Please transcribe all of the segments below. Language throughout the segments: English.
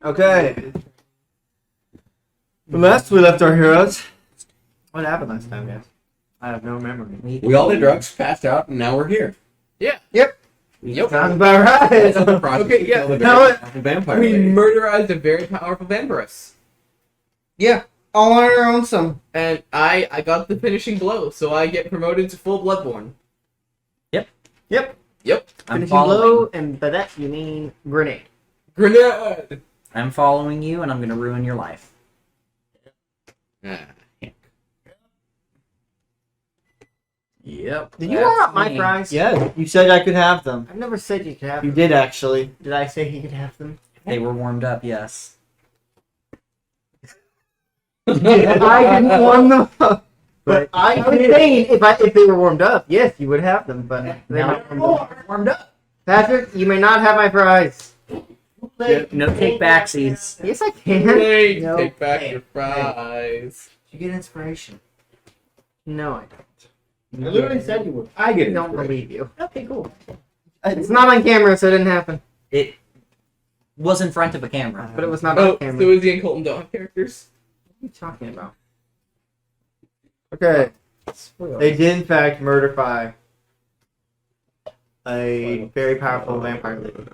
Okay. From last we left our heroes. What happened last time, guys? I have no memory. We all did drugs, passed out, and now we're here. Yeah. Yep. Sounds about right. Okay, yeah. Vampire. We lady. murderized a very powerful vampiress. Yeah. All on our own some. And I got the finishing blow, so I get promoted to full Bloodborne. Yep. Yep. I'm Finishing following. blow, and by that you mean grenade. Grenade! I'm following you, and I'm gonna ruin your life. Yep. Did You That's want my me. fries? Yeah, you said I could have them. I've never said you could have You them. did actually. Did I say he could have them? They were warmed up, yes. I didn't warm them up. But I was saying if they were warmed up, yes, you would have them. But they're not warmed up. Patrick, you may not have my fries. No take backsies. Yes, I can. Hey, No. take back Hey. your fries. You get inspiration. No, I don't. I literally said you would. I get I it. don't believe you. Okay, cool. It's not on camera, so it didn't happen. It was in front of a camera. But it was not Oh, on camera. so Izzy and Colton don't have characters? What are you talking about? Okay. They did in fact murderify a very powerful vampire lady.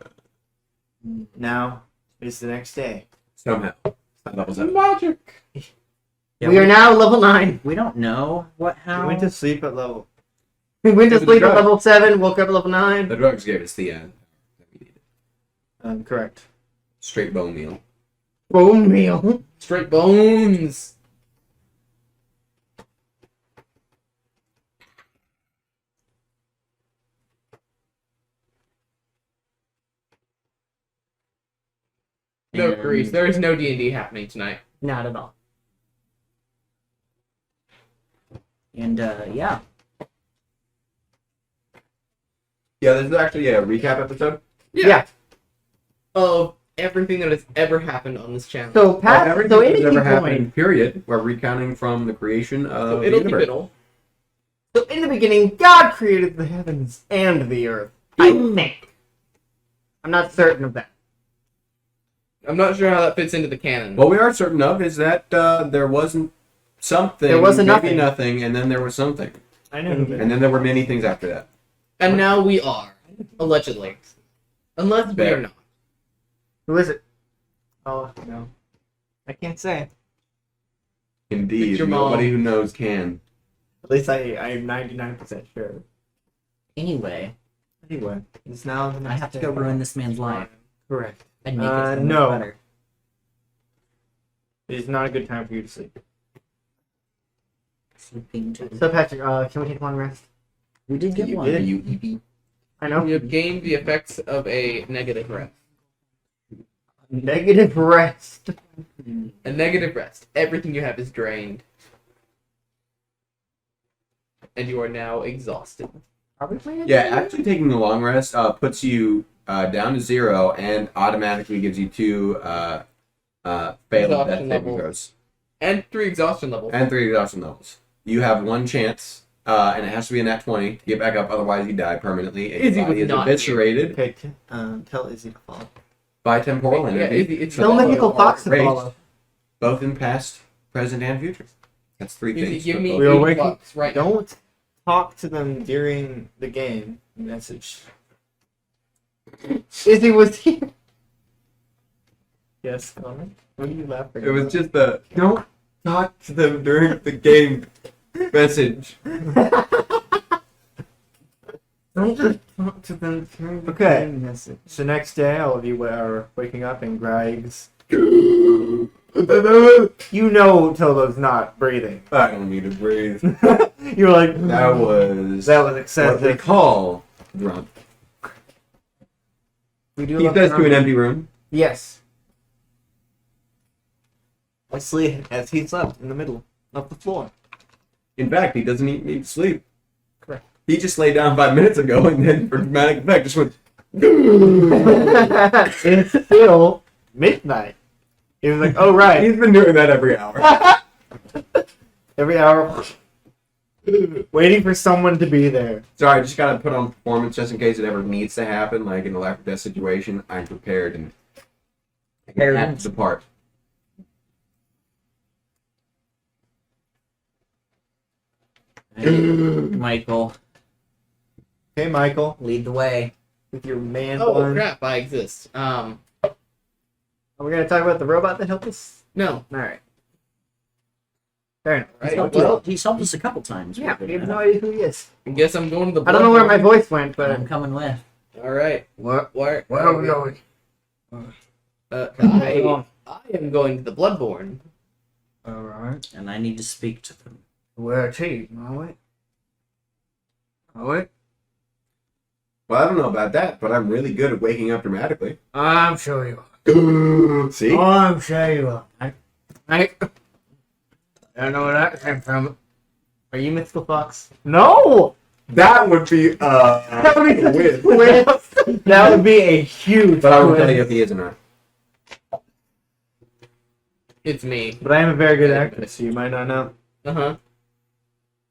Now is the next day. Somehow. Levels up. Magic! Yeah, We are now level 9. We don't know what We how. went to sleep at level. We went to It was sleep at drugs. level 7, woke up at level 9. The drugs gave us the that we needed. Correct. Straight bone meal. Bone meal. Straight bones! No, And- Grease. There is no D&D happening tonight. Not at all. And yeah. Yeah, this is actually a recap episode. Yeah. Of everything that has ever happened on this channel. So, Pat, Everything so that's in ever the happened, beginning, period. We're recounting from the creation of So the it'll universe. keep it'll. so in the beginning, God created the heavens and the earth. I think. I'm not certain of that. I'm not sure how that fits into the canon. What we are certain of is that there wasn't something, There wasn't maybe nothing. nothing, and then there was something. I know. And then there were many things after that. And now we are. Allegedly. Unless we Fair. are not. Who is it? Oh no, I can't say. Indeed, It's your mom. nobody who knows can. At least I am 99% sure. Anyway, Anyway, it's now the I next have to day. go ruin this man's life Correct. and make it so much no. better. It is not a good time for you to sleep. Sleeping too. So, Patrick, can we take a long rest? We did get You one. did, you EB. I know. You have gained the effects of a negative rest. Negative rest. A negative rest. Everything you have is drained. And you are now exhausted. Are we playing? Yeah, actually taking a long rest puts you down to 0 and automatically gives you 2 failed death Exhaustion saving levels. throws. And 3 exhaustion levels. And 3 exhaustion levels. You have 1 chance, and it has to be a nat 20 to get back up, otherwise you die permanently. And Izzy your body was is not eviscerated Okay, tell Izzy to follow. by temporal Yeah, energy, it's Tell Mythical Fox to Raised. follow. both in past, present, and future. That's 3 Izzy, things. give but me both- We are 8 waking- bucks right now. Don't talk to them during the game. Message. Izzy was here. Yes, Connor. What are you laughing It was just the don't talk to them during the game message. Don't just talk to them during the Okay. game message. So next day, all of you are waking up in Greg's. I You know Tobo's not breathing. don't need to breathe. You're like, That was that was what we excessive. call drunk. We do He love does to an drama. empty room. Yes. As he slept in the middle of the floor. In fact, he doesn't even need to sleep. Correct. He just laid down 5 minutes ago and then for dramatic effect just went It's still midnight. He was like, oh right. He's been doing that every hour. Every hour. Waiting for someone to be there. Sorry, I just gotta put on performance just in case it ever needs to happen, like in a life or death situation. I'm prepared and At the part. Michael, Hey, Michael, lead the way. with your man Oh bun. crap! I exist. Are we gonna talk about the robot that helped us? No. All right. Fair enough. Right. Helped Well, us- he's helped us a couple times. Yeah, we We've have no idea who he is. I guess I'm going to the. I don't know where my Bloodborne. voice went, but I'm coming with. All right. what? Where Where are we going? I am going to the Bloodborne. All right. And I need to speak to them. Where to? Are we? Are we? Well, I don't know about that, but I'm really good at waking up dramatically. I'm sure you are. See? I'm sure you are. I don't know where that came from. Are you Mythical Fox? No! That would be That would be such a weird. twist. That would be a huge But I will tell twist. you if he is or not. It's me. But I am a very good actor, so you might not know. Uh-huh.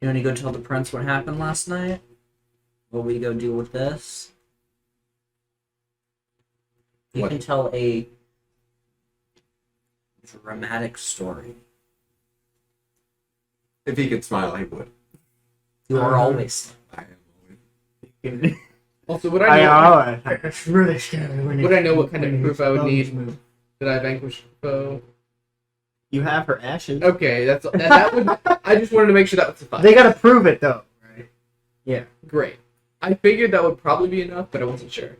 You want to go tell the prince what happened last night? What we go do with this? You What? can tell a dramatic story. If he could smile, he would. You are always. I am. Also, would I know? It's really scary when Would I know what kind of proof I would need? Did I vanquish the foe? You have her ashes. Okay, that would. I just wanted to make sure that would suffice. They gotta prove it, though. Right? Yeah. Great. I figured that would probably be enough, but I wasn't sure.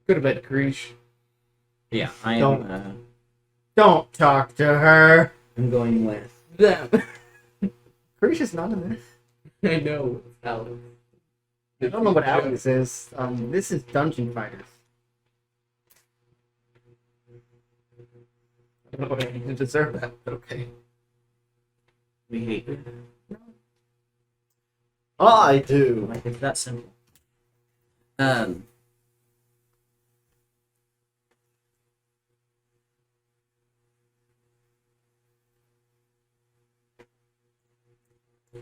Could have been Krish. Yeah, I am. Don't- Don't talk to her. I'm going with. Them. Krish is not in this. I know. Alex. I don't know what Alex is. This is Dungeonfinders. I don't know if I even deserve that, but okay. We hate you. I do. Like it's that simple.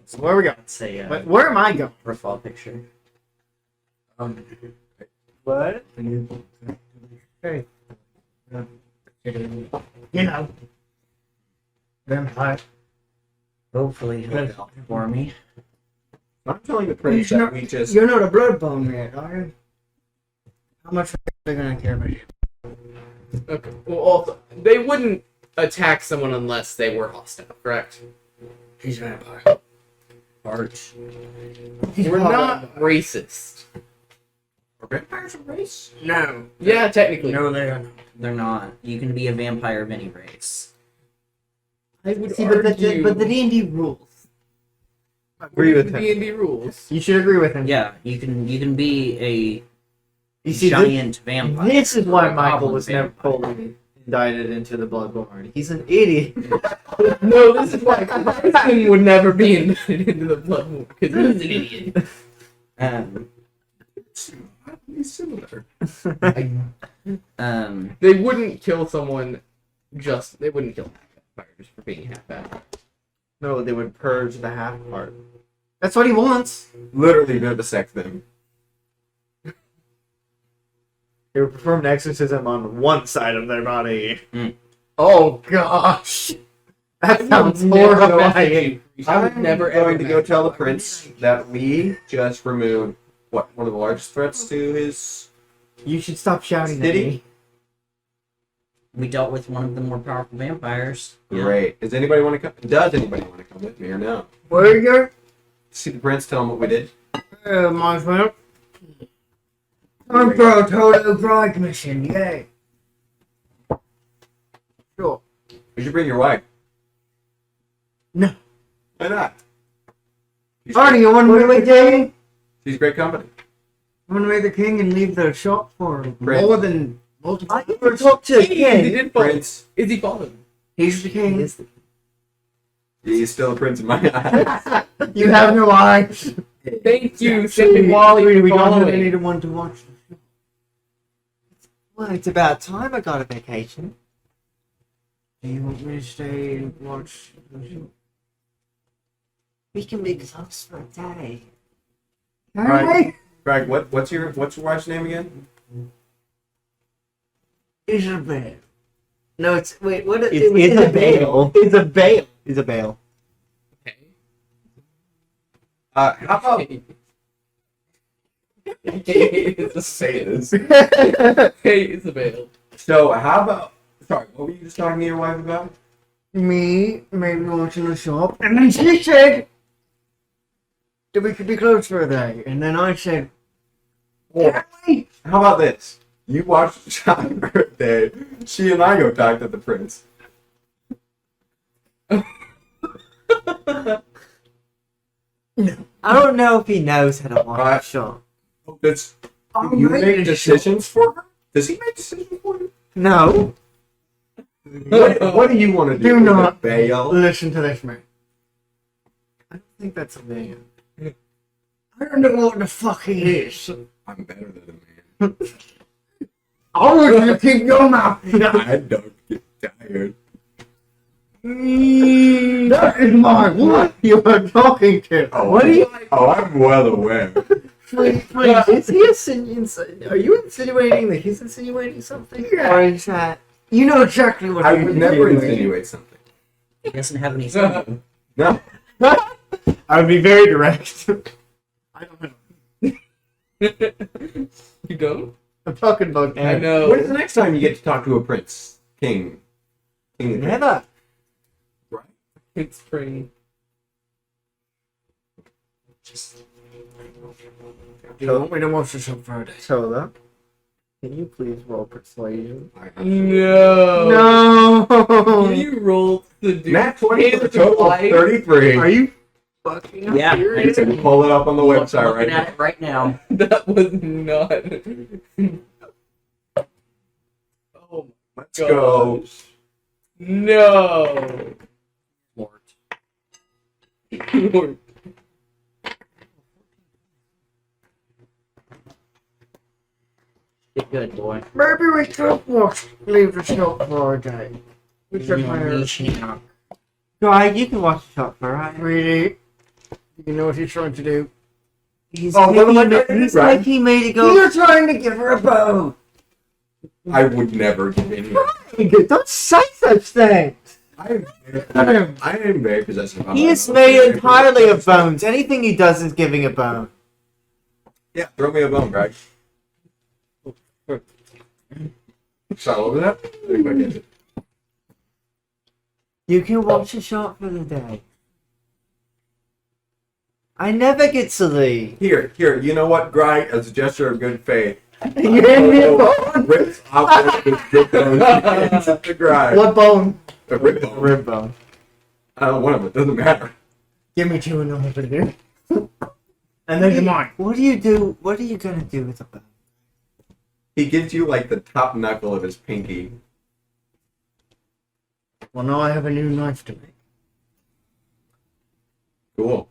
So where we going? Let's say But where am I going? profile picture. What? Hey. You know. Vampire. Hopefully he'll help for me. I'm telling the prince You're that we just. You're not a blood bone yet, are you? How much are they gonna care about you? Okay. Well, also, they wouldn't attack someone unless they were hostile, correct? He's a vampire. Arch. We're not racist. Are vampires a race? No. Yeah, technically. No, they are not. They're not. You can be a vampire of any race. I would See, but argue. the D&D rules. Agree with the him. D&D rules. You should agree with him. Yeah, you can be a You see, giant vampire. this is why Or a Michael goblin was never vampire. fully indicted into the Bloodborne. He's an idiot. No, this is why Carson would never be invited into the Bloodborne because he's an idiot. He's similar. They wouldn't kill someone they wouldn't kill half vampire just for being half vampire. No, they would purge the half part. That's what he wants. Literally vivisect them. They would perform an exorcism on one side of their body. Mm. Oh gosh, that sounds Never horrifying. I would never ever going to go tell the prince that we just removed one of the largest threats to his. You should stop shouting Did at he? me. We dealt with one of the more powerful vampires. Yeah. Great. Does anybody want to come? Does anybody want to come with me or no? Where are you going? See the prince. Tell him what we did. My friend. I'm for a Toto Pride mission, yay. Sure. You should bring your wife. No. Why not? Arnie, you want to make the king? She's great company. You want to make the king and leave the shop for Prince. more than multiple I hours? Talk to the He king. did follow. Prince. Is he following? He's the king. He's still a prince in my eyes. You have no eyes. Thank you, Second Wally, we for don't have following. anyone to watch. Well, it's about time I got a vacation. Do you want me to stay and watch? We can be close for a day. Right. Greg, what's your wife's name again? Isabel. No, it's wait. What? It's Isabel. Isabel. Isabel. Okay. How about say this? Hey, Isabel. So how about? Sorry, what were you just talking to your wife about? Me, maybe watching the shop, and then she said that we could be closed for a day, and then I said, Or how about this? You watch John's birthday. She and I go talk to the prince. I don't know if he knows how to watch the shop. That's you make decisions for her. Does he make decisions for you? No. What do you want to do? Do Is it not. bail. listen to this man. I don't think that's a man. I don't know what the fuck he is. I'm better than a man. I want you to keep your mouth shut. I don't get tired. That is my wife you are talking to. What are you? Oh, I'm well aware. Please, is he are you insinuating that he's insinuating something? Or is that? You know exactly what I he's would never insinuating. insinuate something. He doesn't have any son. No. I would be very direct. I don't know. You don't? I'm talking about I know. When is the next time you get to talk to a prince? King. Never. Right. It's spring. Do you want me to watch this on Friday? Tola, can you please roll persuasion? No. No. Can you roll the dude? Nat 20 for a total of 33. Are you fucking Yeah. serious? You can pull it up on the website right Looking now. at it right now. That was not. Oh Let's my go. gosh. No. Lord. Lord. Get good, boy. Maybe we should leave the shop for a day. We should hire. Greg, you can watch the shop for right. Really? You know what he's trying to do? He's Oh, what am I making trying to do, it's Greg? like he made it go. You're trying to give her a bone. I would never give any. Don't say such things. I am very possessive. He is made entirely of bones. Anything he does is giving a bone. Yeah, throw me a bone, Greg. Sorry, what was that? I think I get it. You can watch the shop for the day. I never get to leave. Here, you know what, Greg? As a gesture of good faith, You hand me a bone? rips off one of his good bones into the Greg. What bone? A rib bone. Rib bone. One of it doesn't matter. Give me two and I'll have it here. And then you're mine. What do you do? What are you gonna do with a bone? He gives you like the top knuckle of his pinky. Well, now I have a new knife to make. Cool.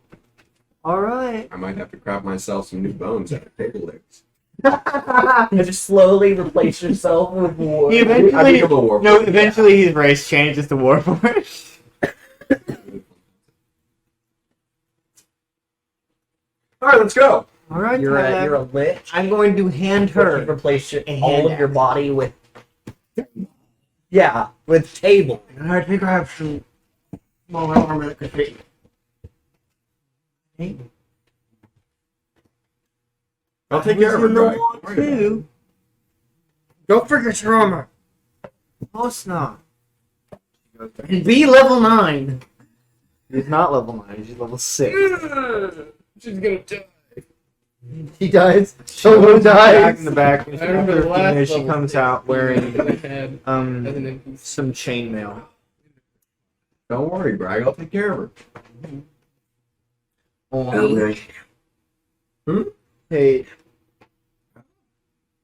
All right. I might have to craft myself some new bones out of table legs. You just slowly replace yourself with wood. He I eventually, become a war. No, eventually his race changes to Warforged. All right, let's go. All right, You're Tyler. a lich. I'm going to hand You her. replace a all hand of your axe. body with. Yeah, with table. And I think I have some more armor that could fit. I'll take care of her, Greg. Two. Don't forget your armor. Of course not. And be level 9. He's not level 9. He's level 6. She's gonna die. He dies. Solo dies. Back in the back. I remember the last And she level comes six out wearing that I had as an NPC. some chainmail. Don't worry, Greg. I'll take care of her. Hey.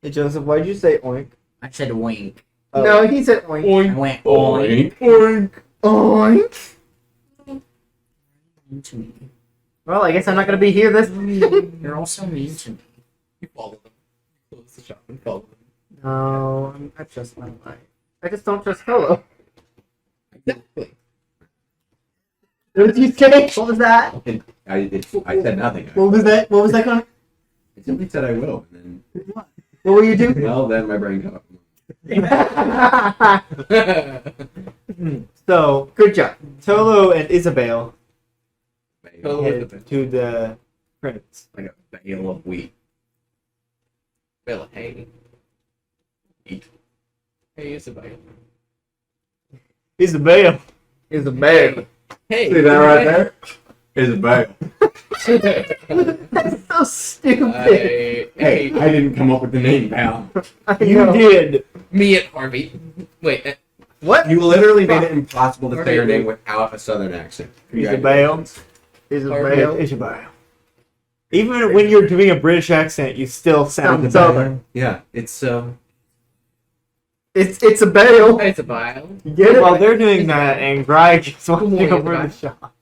Hey, Joseph, why'd you say oink? I said wink. Oh. No, he said oink. I Oink. went oink. Oink. Oink. Mean to me. Well, I guess I'm not going to be here this You're also mean to me. You follow them. Close the shop and follow them. No, I trust my wife. I just don't trust Hello. Exactly. What did you say? What was that? I said nothing. What was that? What was that, Connor? I simply said I will, and What will you do? then well, then my brain got up. So, Good job. Tolo and Isabel Tolo head to the prince. Like a bale of wheat. Bill, hey. Eat. Hey, Isabel. Isabel. Is a bear. Hey. See that right there? Is a bale. That's so stupid. Hey, I didn't come up with the name, pal. You did. Me and Harvey. Wait, What? You literally made it impossible to say your name without a southern accent. Isabel. Isabel. Isabel. Even when you're doing a British accent, you still sound Sound southern. Yeah, it's It's a bale. it's a bile. You get it? While they're doing that, and Greg is watching Good over morning, the shop.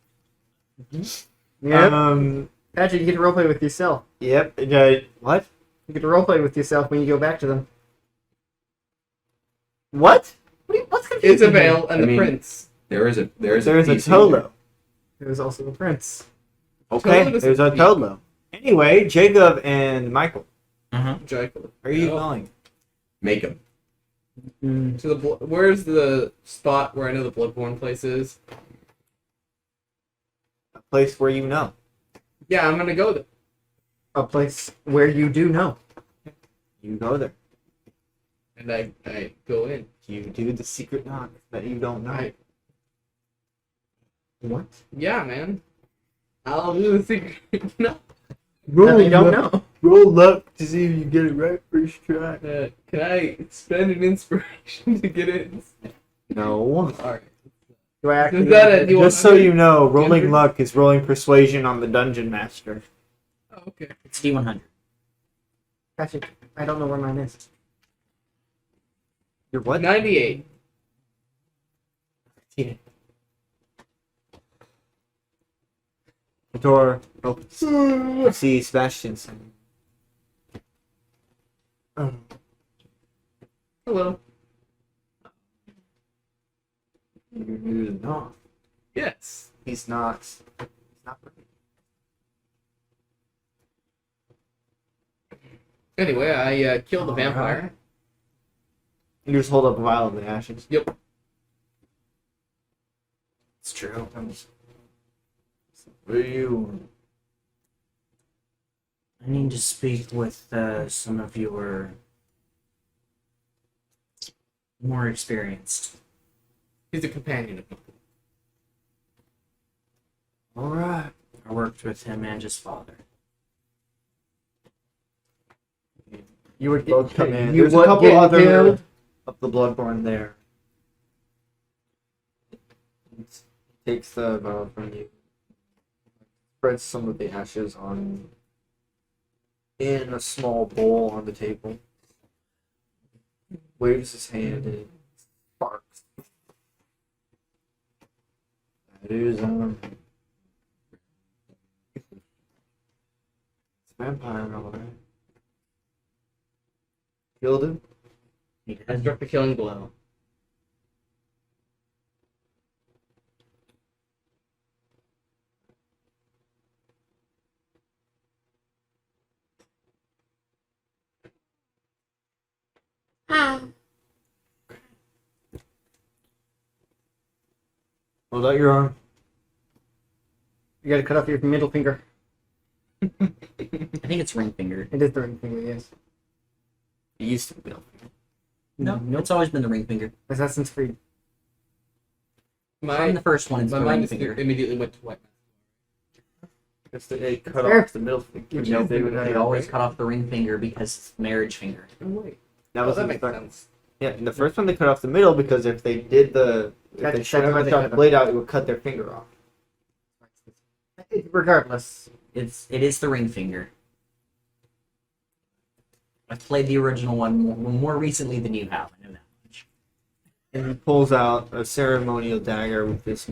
Yep. Patrick, you get to roleplay with yourself. Yep. What? You get to roleplay with yourself when you go back to them. What? What's confusing? Isabel and I the mean- prince. there's a There's a piece in there. Tolo. There's also the prince. Okay, Tolo there's a doesn't Tolo. Anyway, Jacob and Michael, Jacob. where are you Oh. going? Make them. To the where's the spot where I know the Bloodborne place is? A place where you know. Yeah, I'm gonna go there. A place where you do know. You go there. And I go in. You do the secret knock that you don't know. I, What? yeah, man. I'll do the secret. No. That they don't know. Roll luck to see if you get it right first try. Can I spend an inspiration to get it? No. Alright. Do I actually? Is that it? You Just so you know, rolling 100? luck is rolling persuasion on the dungeon master. Oh, okay. It's D100. Patrick, I don't know where mine is. You're what? 98. Yeah. The door opens. You see Sebastian's. Hello. He's not. Yes. He's not. He's not. Anyway, I killed the vampire. You just hold up a vial of the ashes. Yep. It's true. Where are you? I need to speak with some of your more experienced. He's a companion of mine. Alright. I worked with him and his father. You would Both come in. You There's a would couple get other killed. of the Bloodborne there. Takes the vial from you. Spreads some of the ashes on in a small bowl on the table. Waves his hand and it sparks. That is it's a vampire, alright. Killed him. I struck the killing blow. Hold out your arm. You gotta cut off your middle finger. I think it's ring finger. It is the ring finger, yes. It used to be middle finger. No, it's always been the ring finger. Assassin's Creed. From the first one, it's My the mind ring finger. immediately went to white. Because they cut Fair. off the middle finger. Yeah, They always cut off the ring finger because it's the marriage finger. Oh, wait. That Oh, was that in the makes first. sense. Yeah, in the first one they cut off the middle because if they did the if they That's shot why they cut the them. blade out, it would cut their finger off. Regardless. It is the ring finger. I've played the original one more recently than you have. I know that much. And he pulls out a ceremonial dagger with this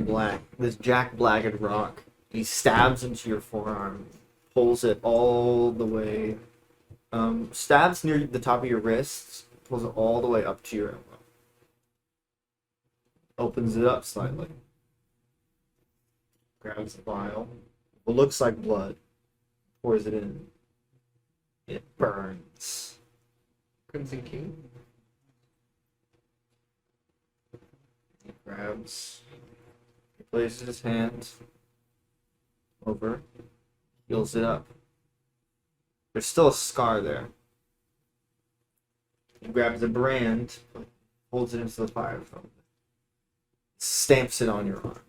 jack blacked rock. He stabs into your forearm, pulls it all the way, stabs near the top of your wrists, pulls it all the way up to your elbow. Opens it up slightly. Grabs the vial. What looks like blood. Pours it in. It burns. Crimson King. He grabs. He places his hand over, heals it up. There's still a scar there. He grabs a brand, holds it into the fire from it, stamps it on your arm.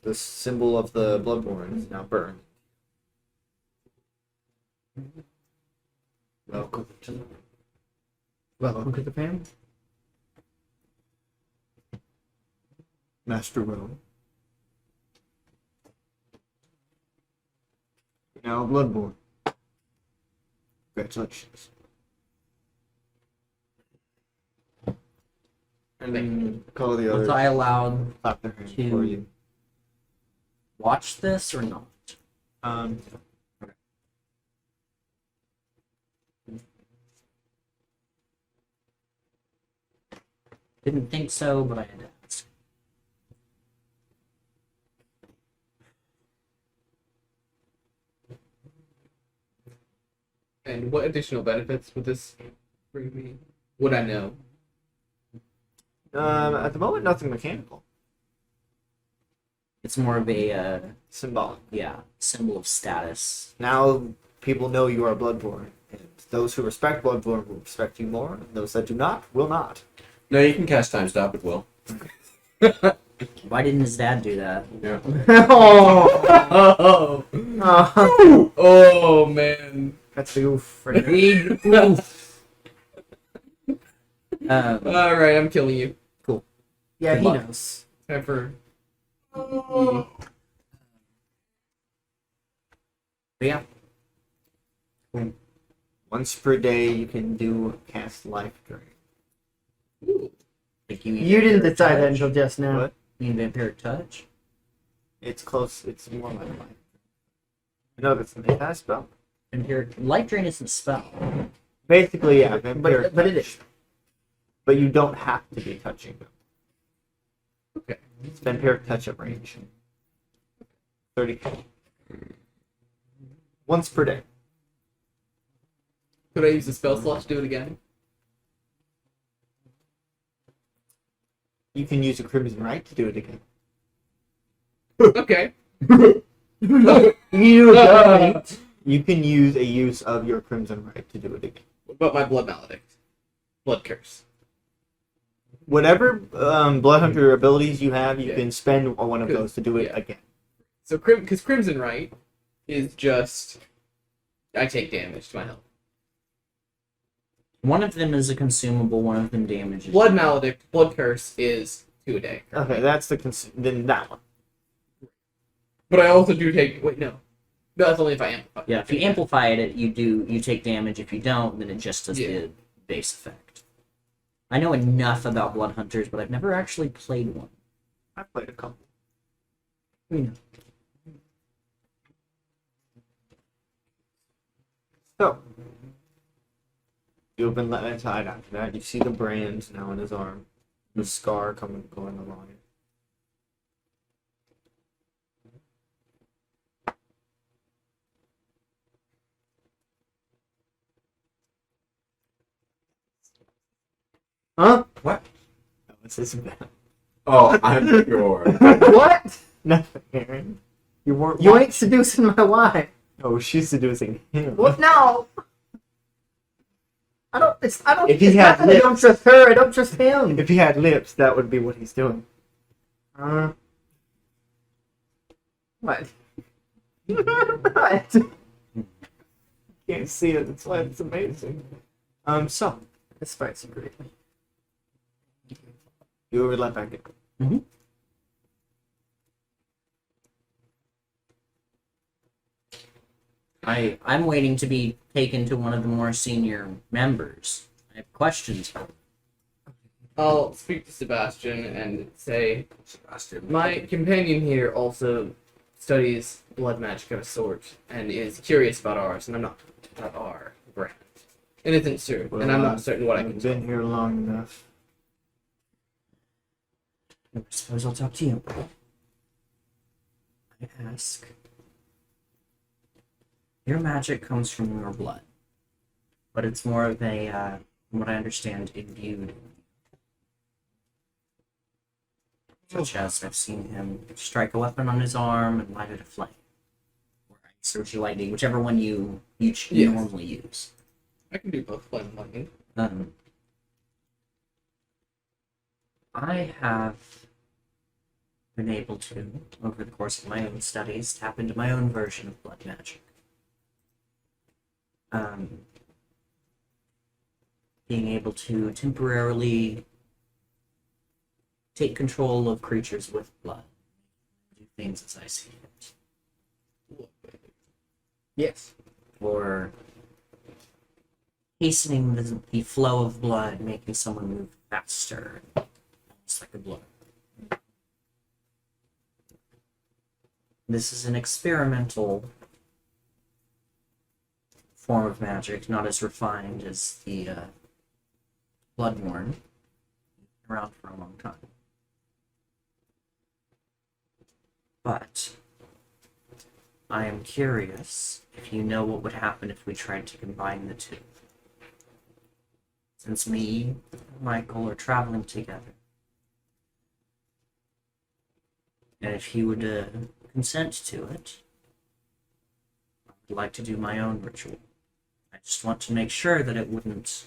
The symbol of the Bloodborne is now burned. Welcome to the Welcome to the family. Master Will. Now Bloodborne. Congratulations. And call the Was others. I allowed Clap their hands to- for you. watch this or not? Um, Didn't think so, but I had to ask. And what additional benefits would this bring me? Would I know? at the moment, nothing mechanical. It's more of a Symbolic. symbol of status. Now people know you are Bloodborne, and those who respect Bloodborne will respect you more, and those that do not will not. No, you can cast time stop at will. Why didn't his dad do that? Yeah. Oh, Oh, oh man. that's the oof. Right there. Big oof. All right, I'm killing you. Yeah, he Good luck. knows. Time for. But yeah, Once per day, you can cast Life Drain. Ooh. like you mean You didn't vampiric decide that touch? until just now. What? You mean vampiric touch? It's close. It's more like Life. No, that's the cast spell. Vampiric life drain isn't a spell. Basically, yeah, vampiric But it touch. is. But you don't have to be touching them. Okay. It's vampiric touch at range. 30 feet. Once per day. Could I use the spell slot to do it again? You can use a Crimson Right to do it again. Okay. You don't. You can use a use of your Crimson Right to do it again. What about my blood maledict? Blood curse. Whatever Blood Hunter abilities you have, you Yeah. can spend one of those to do it Yeah. again. So, because Crimson Right is just I take damage to my health. One of them is a consumable, one of them damages. Blood maledict, blood curse is 2 a day. Okay, that's then that one. But I also do take. Wait, no. No, that's only if I amplify. Yeah, if you amplify it, you take damage. If you don't, then it just does Yeah. the base effect. I know enough about Blood Hunters, but I've never actually played one. I played a couple. We know. So, you've been let inside after that. You see the brand now on his arm. The scar going along it. Huh? Oh, what's this about? Oh, I'm sure. What? Nothing, Aaron. You weren't. You ain't seducing my wife. Oh, she's seducing him. What? No. I don't. I don't. If he it's had not that I don't lips. trust her. I don't trust him. If he had lips, that would be what he's doing. What? What? Can't see it. That's why it's amazing. So This fight's great. you were let back in. I'm waiting to be taken to one of the more senior members. I have questions. I'll speak to Sebastian and say, Sebastian. my companion here also studies blood magic of a sort and is curious about ours, and I'm not about our brand. And isn't certain, and I'm not certain what I can I've do. been here long enough. I suppose I'll talk to you. I ask Your magic comes from your blood, but it's more of a, from what I understand, imbued. Such as I've seen him strike a weapon on his arm and light it aflame. Or ice or lightning, whichever one you Yes. normally use. I can do both flame and lightning. I have been able to, over the course of my own studies, tap into my own version of blood magic. Being able to temporarily take control of creatures with blood. Do things as I see it. Yes. Or hastening the flow of blood, making someone move faster. Almost like a blood. This is an experimental form of magic, not as refined as the Bloodborne. Around for a long time. But I am curious if you know what would happen if we tried to combine the two. Since me and Michael are traveling together, and if he would consent to it, I would like to do my own ritual. I just want to make sure that it wouldn't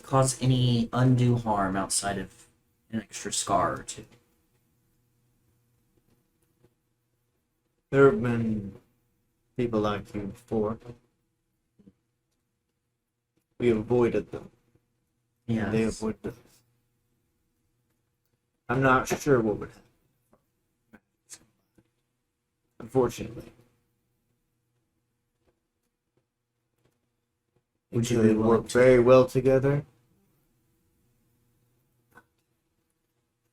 cause any undue harm outside of an extra scar or two. There have been people like you before. We avoided them. Yeah. And they avoided us. I'm not sure what would happen. Unfortunately. Would you They be willing work to? very well together.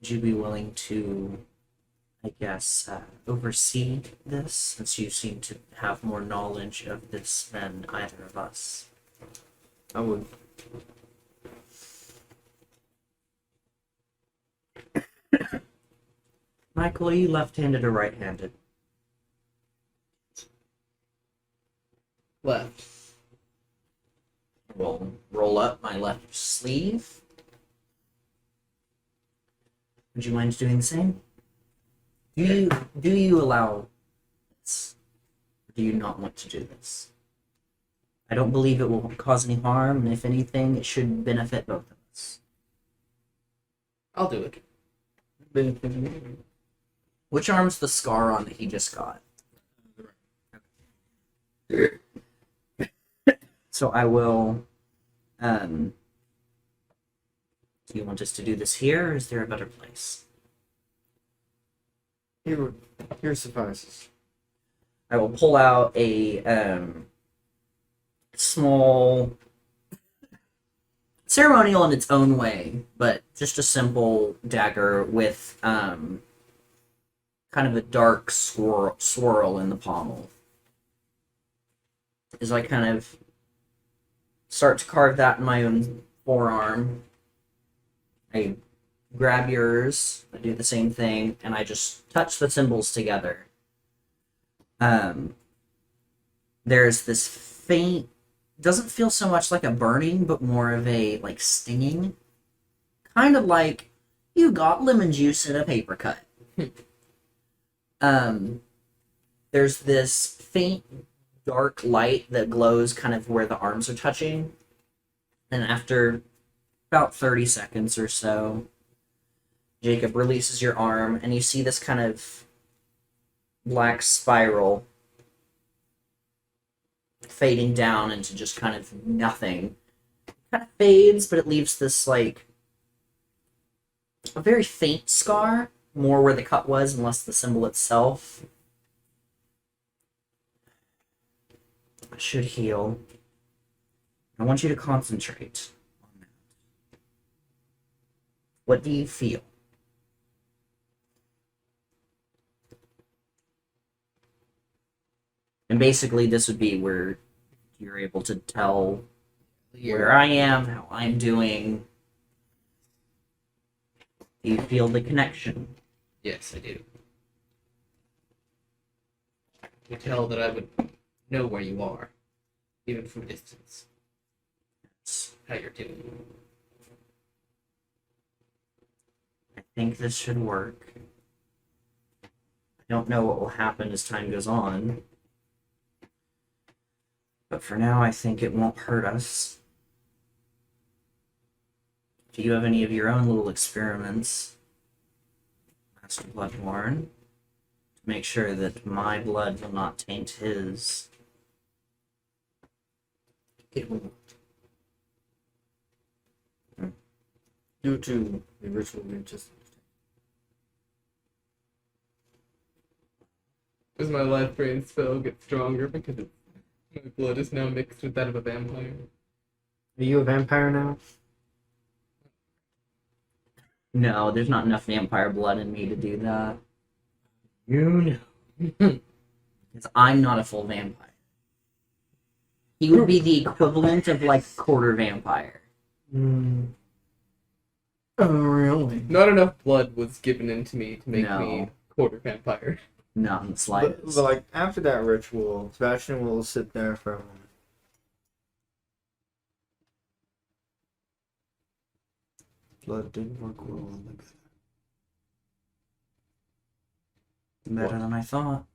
Would you be willing to, I guess, oversee this, since you seem to have more knowledge of this than either of us? I would. Michael, are you left-handed or right-handed? Left. We'll roll up my left sleeve. Would you mind doing the same? Do you allow this? Or do you not want to do this? I don't believe it will cause any harm, and if anything, it should benefit both of us. I'll do it. Which arm's the scar on that he just got? So I will. Do you want us to do this here, or is there a better place? Here suffices. I will pull out a small, ceremonial in its own way, but just a simple dagger with kind of a dark swirl in the pommel. As I kind of start to carve that in my own forearm, I grab yours, I do the same thing, and I just touch the symbols together. There's this faint, doesn't feel so much like a burning, but more of a like stinging, kind of like you got lemon juice in a paper cut. There's this faint dark light that glows kind of where the arms are touching, and after about 30 seconds or so, Jacob releases your arm, and you see this kind of black spiral fading down into just kind of nothing. Kind of fades, but it leaves this, like, a very faint scar, more where the cut was and less the symbol itself. It should heal. I want you to concentrate on that. What do you feel? And basically, this would be where you're able to tell where I am, how I'm doing. Do you feel the connection? Yes, I do. You tell that I would know where you are, even from a distance. That's how you're doing. I think this should work. I don't know what will happen as time goes on. But for now, I think it won't hurt us. Do you have any of your own little experiments, Master Bloodborne, to make sure that my blood will not taint his? It will. Due to the ritual we just. Does my life brain spell get stronger because my blood is now mixed with that of a vampire? Are you a vampire now? No, there's not enough vampire blood in me to do that. You know. Because I'm not a full vampire. He would be the equivalent of like quarter vampire. Mm. Oh, really? Not enough blood was given into me to make No. me quarter vampire. Not in the But slightest. like after that ritual, Sebastian will sit there for a moment. Blood didn't work well together. Better than I thought.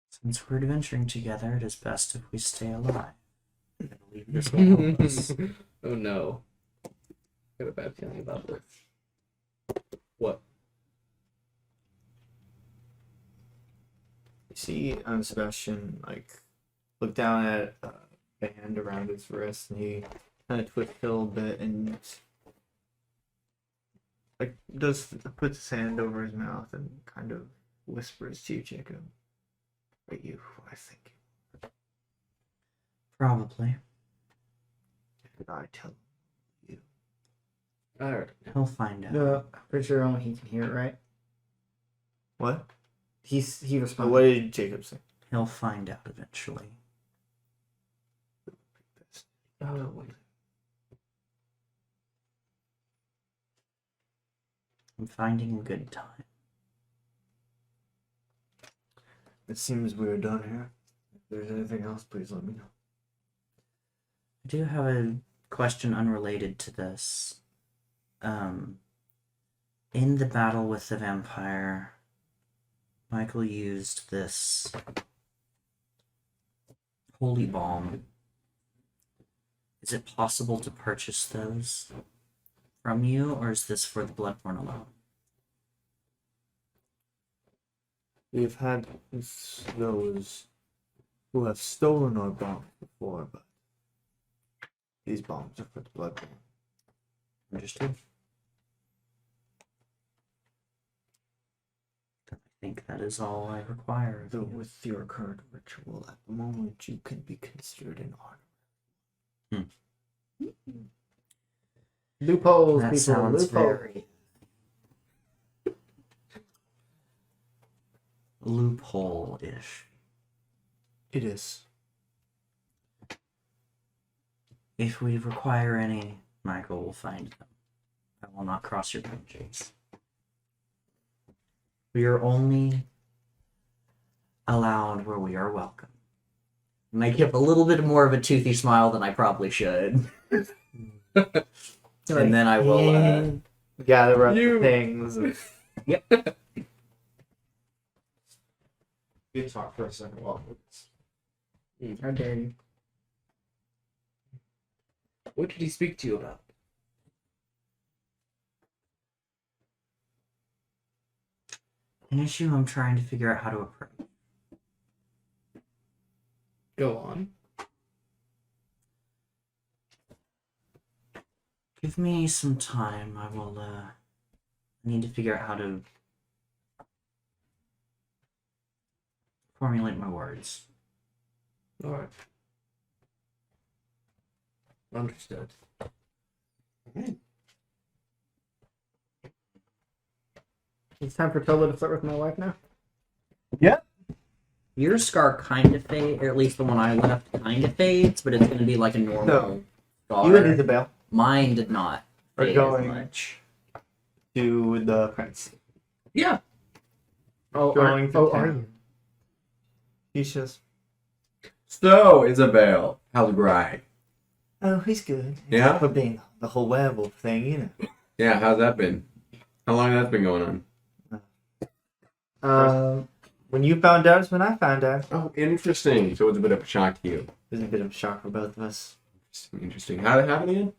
Since we're adventuring together, it is best if we stay alive. I believe this will help us. Oh no. I got a bad feeling about this. What? You see Sebastian like look down at a band around his wrist, and he kind of twists a little bit and like puts his hand over his mouth and kind of whispers to you, Jacob. Are you who I think? Probably. Did I tell you? I already know. He'll find out. No, pretty sure only he can hear it, right? What? He Oh, responded. what did Jacob say? He'll find out eventually. Oh, wait. I'm finding a good time. It seems we're done here. If there's anything else, please let me know. I do have a question unrelated to this. In the battle with the vampire, Michael used this holy balm. Is it possible to purchase those from you, or is this for the Bloodborne alone? We've had those who have stolen our bombs before, but these bombs are for the Bloodborne. Understood. I think that is all I require of Though you. with your current ritual at the moment, you can be considered an honor. Loopholes, That people. sounds Loopholes. very loophole-ish. It is. If we require any, Michael will find them. I will not cross your boundaries. We are only allowed where we are welcome. And I give a little bit more of a toothy smile than I probably should. And then I will, gather up You- the things. Yep. You talk for a second while. How dare you? What did he speak to you about? an issue I'm trying to figure out how to approach. Go on. Give me some time. I will, need to figure out how to formulate my words. Alright. Understood. It's time for Tola to flirt with my wife now. Your scar kind of fades, or at least the one I left kind of fades, but it's going to be like a normal No. scar. You and Isabel Mine did not are fade as going much. to the prince. Yeah. Oh, Going to are town. you? He's just, So, Isabel, how's Greg? oh, he's good. Yeah? For being the whole werewolf thing, you know. Yeah, how's that been? How long has that been going on? When you found out is when I found out. It Oh, interesting. So it's a bit of a shock to you. was a bit of a shock for both of us. Interesting. How did it happen again?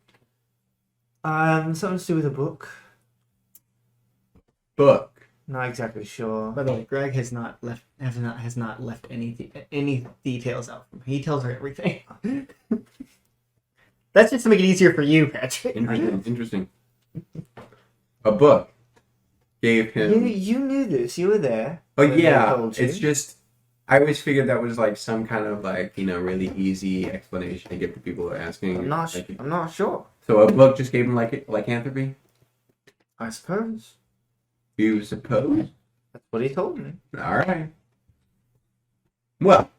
Something to do with a book. Book. Not exactly sure. By the way, Greg has not left any details out. He tells her everything. That's just to make it easier for you, Patrick. Interesting. Interesting. A book gave him. You knew this. You were there. Oh when they yeah, told you. it's just I always figured that was like some kind of like really easy explanation to give to people who are asking. I'm not. Like, I'm not sure. so a book just gave him lycanthropy. I suppose You suppose? that's what he told me. All right. Well,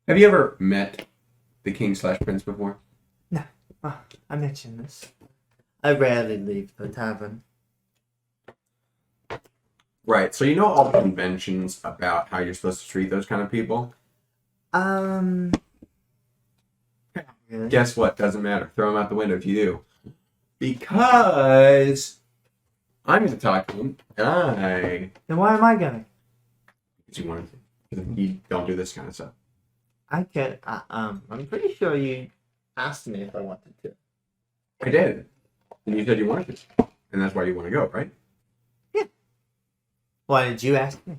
have you ever met the king/prince before? I mentioned this. I rarely leave the tavern. Right. So you know all the conventions about how you're supposed to treat those kind of people. Really? Guess what? Doesn't matter. Throw them out the window if you do. Because I'm going to talk to him. Then why am I going? Because you wanted to. Because you don't do this kind of stuff. I can. I'm pretty sure you asked me if I wanted to. I did. And you said you wanted to. And that's why you want to go, right? Why did you ask me?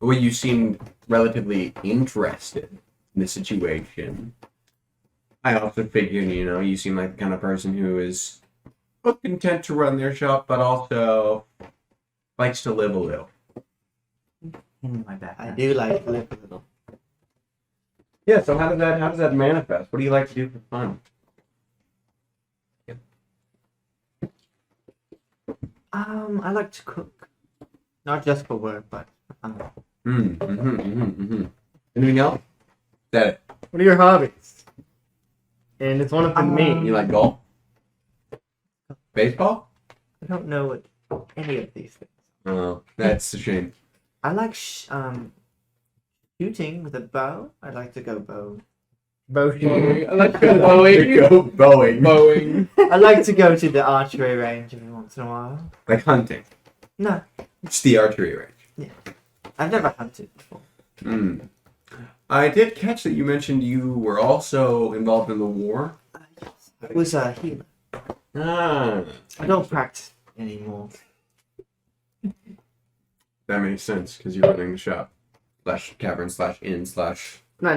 Well, you seemed relatively interested in the situation. I also figured, you seem like the kind of person who is both content to run their shop, but also likes to live a little. My bad. I do like to live a little. Yeah, so how does that manifest? What do you like to do for fun? I like to cook. Not just for work, but Anything else? Is that it? What are your hobbies? And it's one of them me. You like golf? Baseball? I don't know what any of these things. Oh, that's a shame. I like shooting with a bow. I like to go bow. Bow shooting. I like to go bowing. Go bowing. Bowing. I like to go to the archery range every once in a while. Like hunting. No, It's the archery range. I've never hunted before. I did catch that you mentioned you were also involved in the war. I was a healer. Ah, I don't practice anymore. that makes sense because you're running the shop. / cavern / inn / Not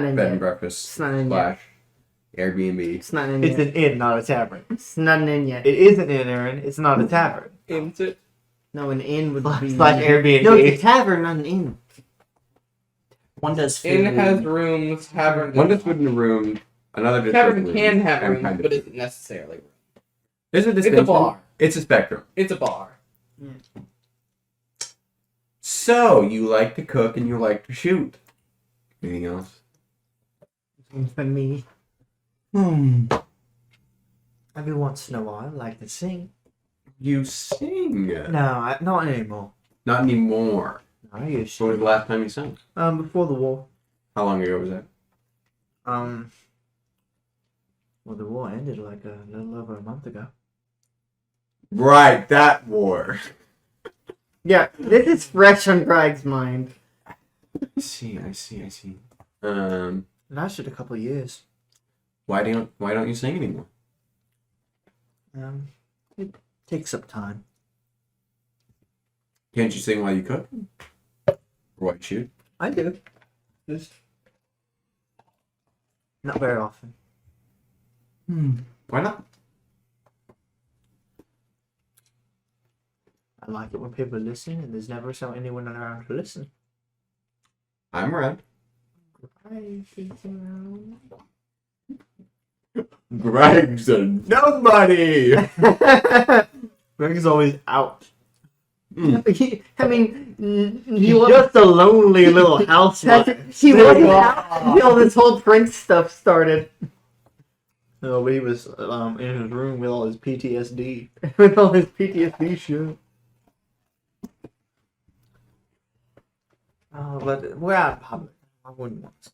in bed and yet. breakfast It's not in yet. / Airbnb. It's not in It's yet. an inn, not a tavern. It's not an inn yet. It is an inn, Aaron. It's not a tavern. Into it. No, an inn would be. Slash Airbnb. No, it's a tavern, not an inn. One does food. Inn has rooms, tavern. One does food in a room. Another just Tavern does can rooms, have and rooms, kind of- but isn't necessarily room. There's a It's a distinction. bar. It's a spectrum. It's a bar. So you like to cook and you like to shoot. Anything else? It's been me. Every once in a while, I like to sing. You sing. No, not anymore. Not anymore. I used When was to. the last time you sang? Before the war. How long ago was that? Well, the war ended like a little over a month ago. Right, that war. Yeah, this is fresh on Greg's mind. I see. It lasted a couple of years. Why don't you sing anymore? It takes up time. Can't you sing while you cook? Or while you shoot? I do. Just not very often. Why not? I like it when people listen, and there's never anyone around to listen. I'm around. Greg's a nobody. Greg is always out. I mean, he He's was just a lonely little housewife. he wasn't out until this whole Prince stuff started. No, but he was in his room with all his PTSD. With all his PTSD shit. Oh, but we're out of public. I wouldn't want to.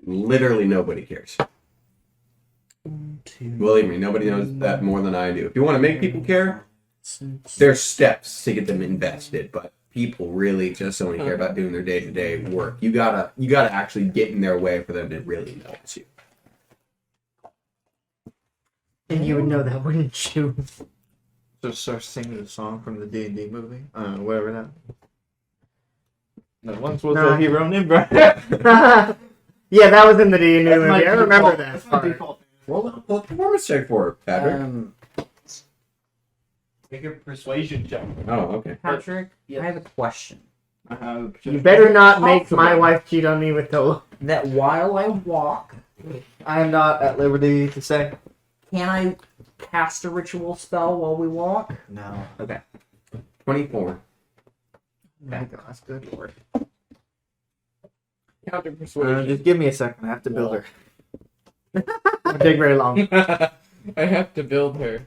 Literally nobody cares. Believe me, nobody knows that more than I do. If you want to make people care, there's steps to get them invested, but people really just only care about doing their day-to-day work. You gotta actually get in their way for them to really notice you. And you would know that, wouldn't you? Just start singing the song from the D&D movie. Whatever that. No, once was Nah. a hero named Brian. Yeah, that was in the D&D movie. I remember that That's my part. default. Roll a performance check for it, Patrick. Make a persuasion check. Oh, okay. Patrick, I have a question. I have. You better not make my wife cheat on me with Tola. That while I walk, I am not at liberty to say. can I cast a ritual spell while we walk? No. 24. Okay. That's good lord. Counter persuasion. Just give me a second. I have to build her. It'll take very long. I have to build her.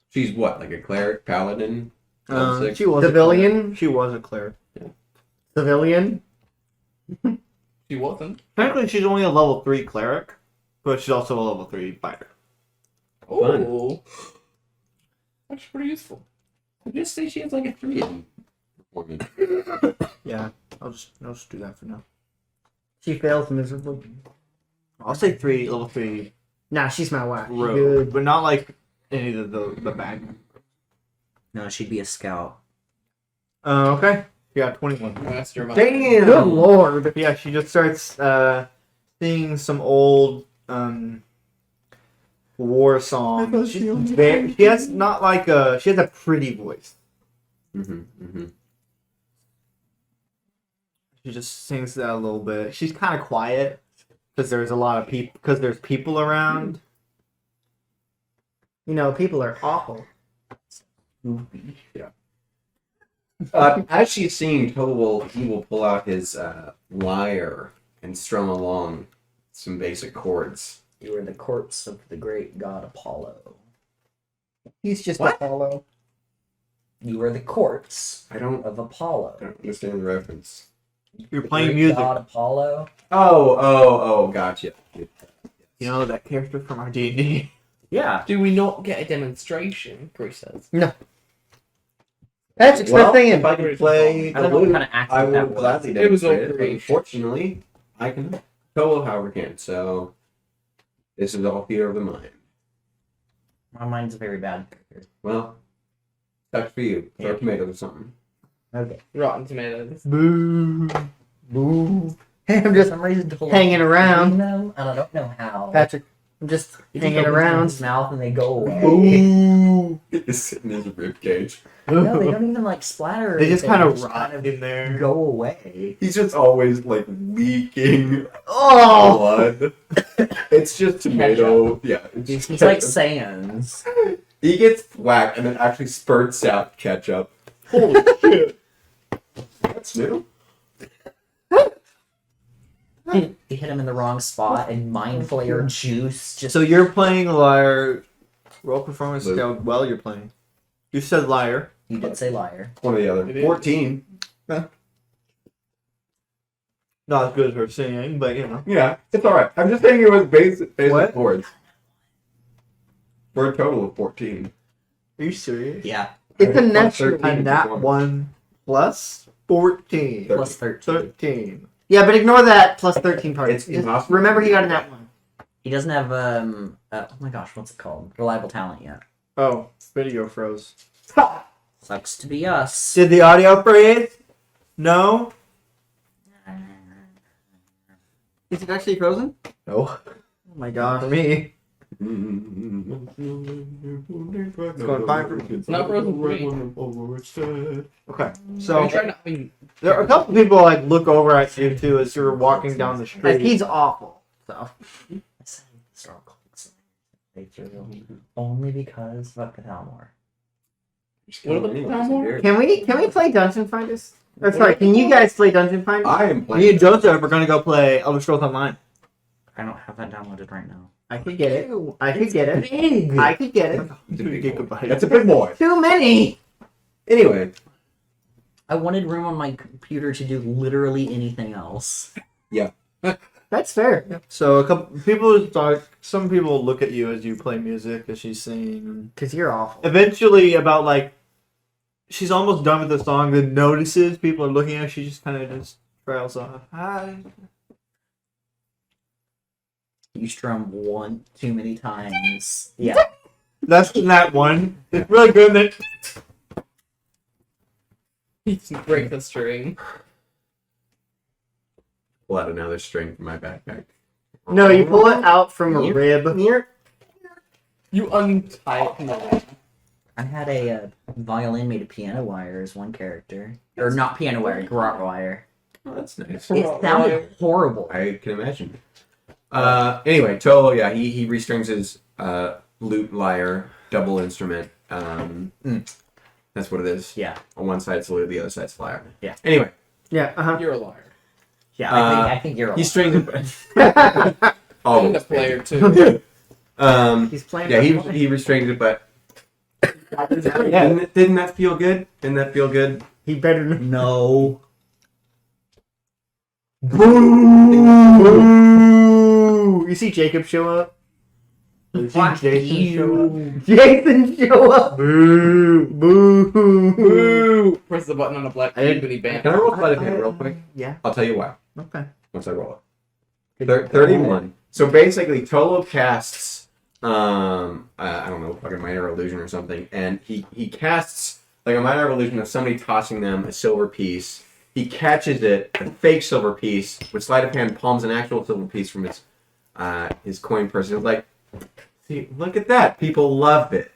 She's what, like a cleric, paladin? Level six? She was Civilian? A cleric. She was a cleric. Civilian? She wasn't. Technically, she's only a level 3 cleric, but she's also a level 3 fighter. Oh. That's pretty useful. I'd just say she has like a 3 in performance. Yeah, I'll just do that for now. She fails miserably. I'll say 3 level 3 Nah, she's my wife. She's rogue, good. but not like any of the bad. No, she'd be a scout. Okay. Yeah, 21. Mastermind. Good lord. Yeah, she just starts singing some old war songs. She has not like she has a pretty voice. She just sings that a little bit. She's kind of quiet because there's a lot of people. Because there's people around. You know, people are awful. As she's singing, he will pull out his lyre and strum along some basic chords. You are the corpse of the great god Apollo. He's just What? Apollo. You are the corpse I don't of Apollo. understand the reference. You're The playing great music. God Apollo. Oh, gotcha. You know that character from our D&D. Yeah. Do we not get a demonstration? Chris says. Patrick's Well, not singing. if I can play I the don't know what lute, kind of act I that will was. gladly It was all demonstrate it. creation. Unfortunately, I can. Total, however, can't. So this is all theater of the mind. My mind's a very bad character. Well, sucks for you. Throw Yeah. tomatoes or something. Okay. Rotten Tomatoes. Boo. Boo. I'm For just some reason, Tola hanging around. seen them, and I don't know how. Patrick. I'm just He just hanging opens around. his mouth and they go away. Boo. It's sitting in his rib cage. No, they don't even like splatter. or They just anything, kind they of rot in there. go away. He's just always like leaking Oh! blood. It's just tomato. Yeah. It's He's like Sans. he gets whacked and then actually spurts out ketchup. Holy shit. That's new. You hit him in the wrong spot, and mind flayer juice just. So you're playing lyre. Roll performance Luke. scale while you're playing. You said lyre. You did say liar. One or the other. It is. 14. Not as good as her singing, but you know. Yeah, it's alright. I'm just saying it was basic What? chords. For a total of 14. Are you serious? Yeah, It's a Plus natural. 13 And that performance. one plus 14. plus 13. 13. Yeah, but ignore that plus 13 part. It's Just impossible. remember he got a nat 1. He doesn't have oh my gosh, what's it called? Reliable talent yet. Oh, video froze. Sucks to be us. Did the audio freeze? No? Is it actually frozen? No. Oh my gosh. For me. It's going fine for me. It's not frozen for me. Okay. I So try not. I mean, there are a couple people like look over at you too as you're walking down the Like, street. he's awful. So Only because fuck the Talmor. What about the town hall? Can we play Dungeonfinders? Or sorry, can you guys play Dungeonfinders? I am Me playing. and Joseph are gonna go play Elder Scrolls Online. I don't have that downloaded right now. I could get it. I could get it. Big. I could get it. It's a big boy. Gigabyte. That's a big boy. Too many. Anyway, I wanted room on my computer to do literally anything else. That's fair. So a couple people start. Some people look at you as you play music as she's singing. Because you're awful. Eventually, about like, she's almost done with the song. Then notices people are looking at her. She just kind of just trails off. Hi. You strum one too many times. Yeah. That's that one. It's really good. That You can break the string. pull out another string from my backpack. No, you pull it out from a rib. You untie it from the wall. I had a violin made of piano wire as one character. Or not piano wire, garrote wire. Oh, that's nice. It sounded horrible. I can imagine. Anyway, Tolo, yeah, he restrings his lute, lyre, double instrument. That's what it is. Yeah. On one side it's lute, the other side's lyre. Yeah. Anyway, Yeah, uh-huh. You're a liar. Yeah, I think you're a he liar. strings it. I'm the player too. He's playing. Yeah, for he restrained it, but Yeah. didn't that feel good? Didn't that feel good? He better. No. Boo! You see Jacob show up? You see Fuck Jason show up? you. Jason show up! Boo! Boo! Boo! Press the button on a black cube and he Can I bam. roll sleight of hand real quick? Yeah. I'll tell you why. Okay. Once I roll it. 31. So basically, Tolo casts, I don't know, fucking minor illusion or something, and he casts like a minor illusion of somebody tossing them a silver piece. He catches it, a fake silver piece, with sleight of hand palms an actual silver piece from his coin purse. It was like, see, look at that. People love it.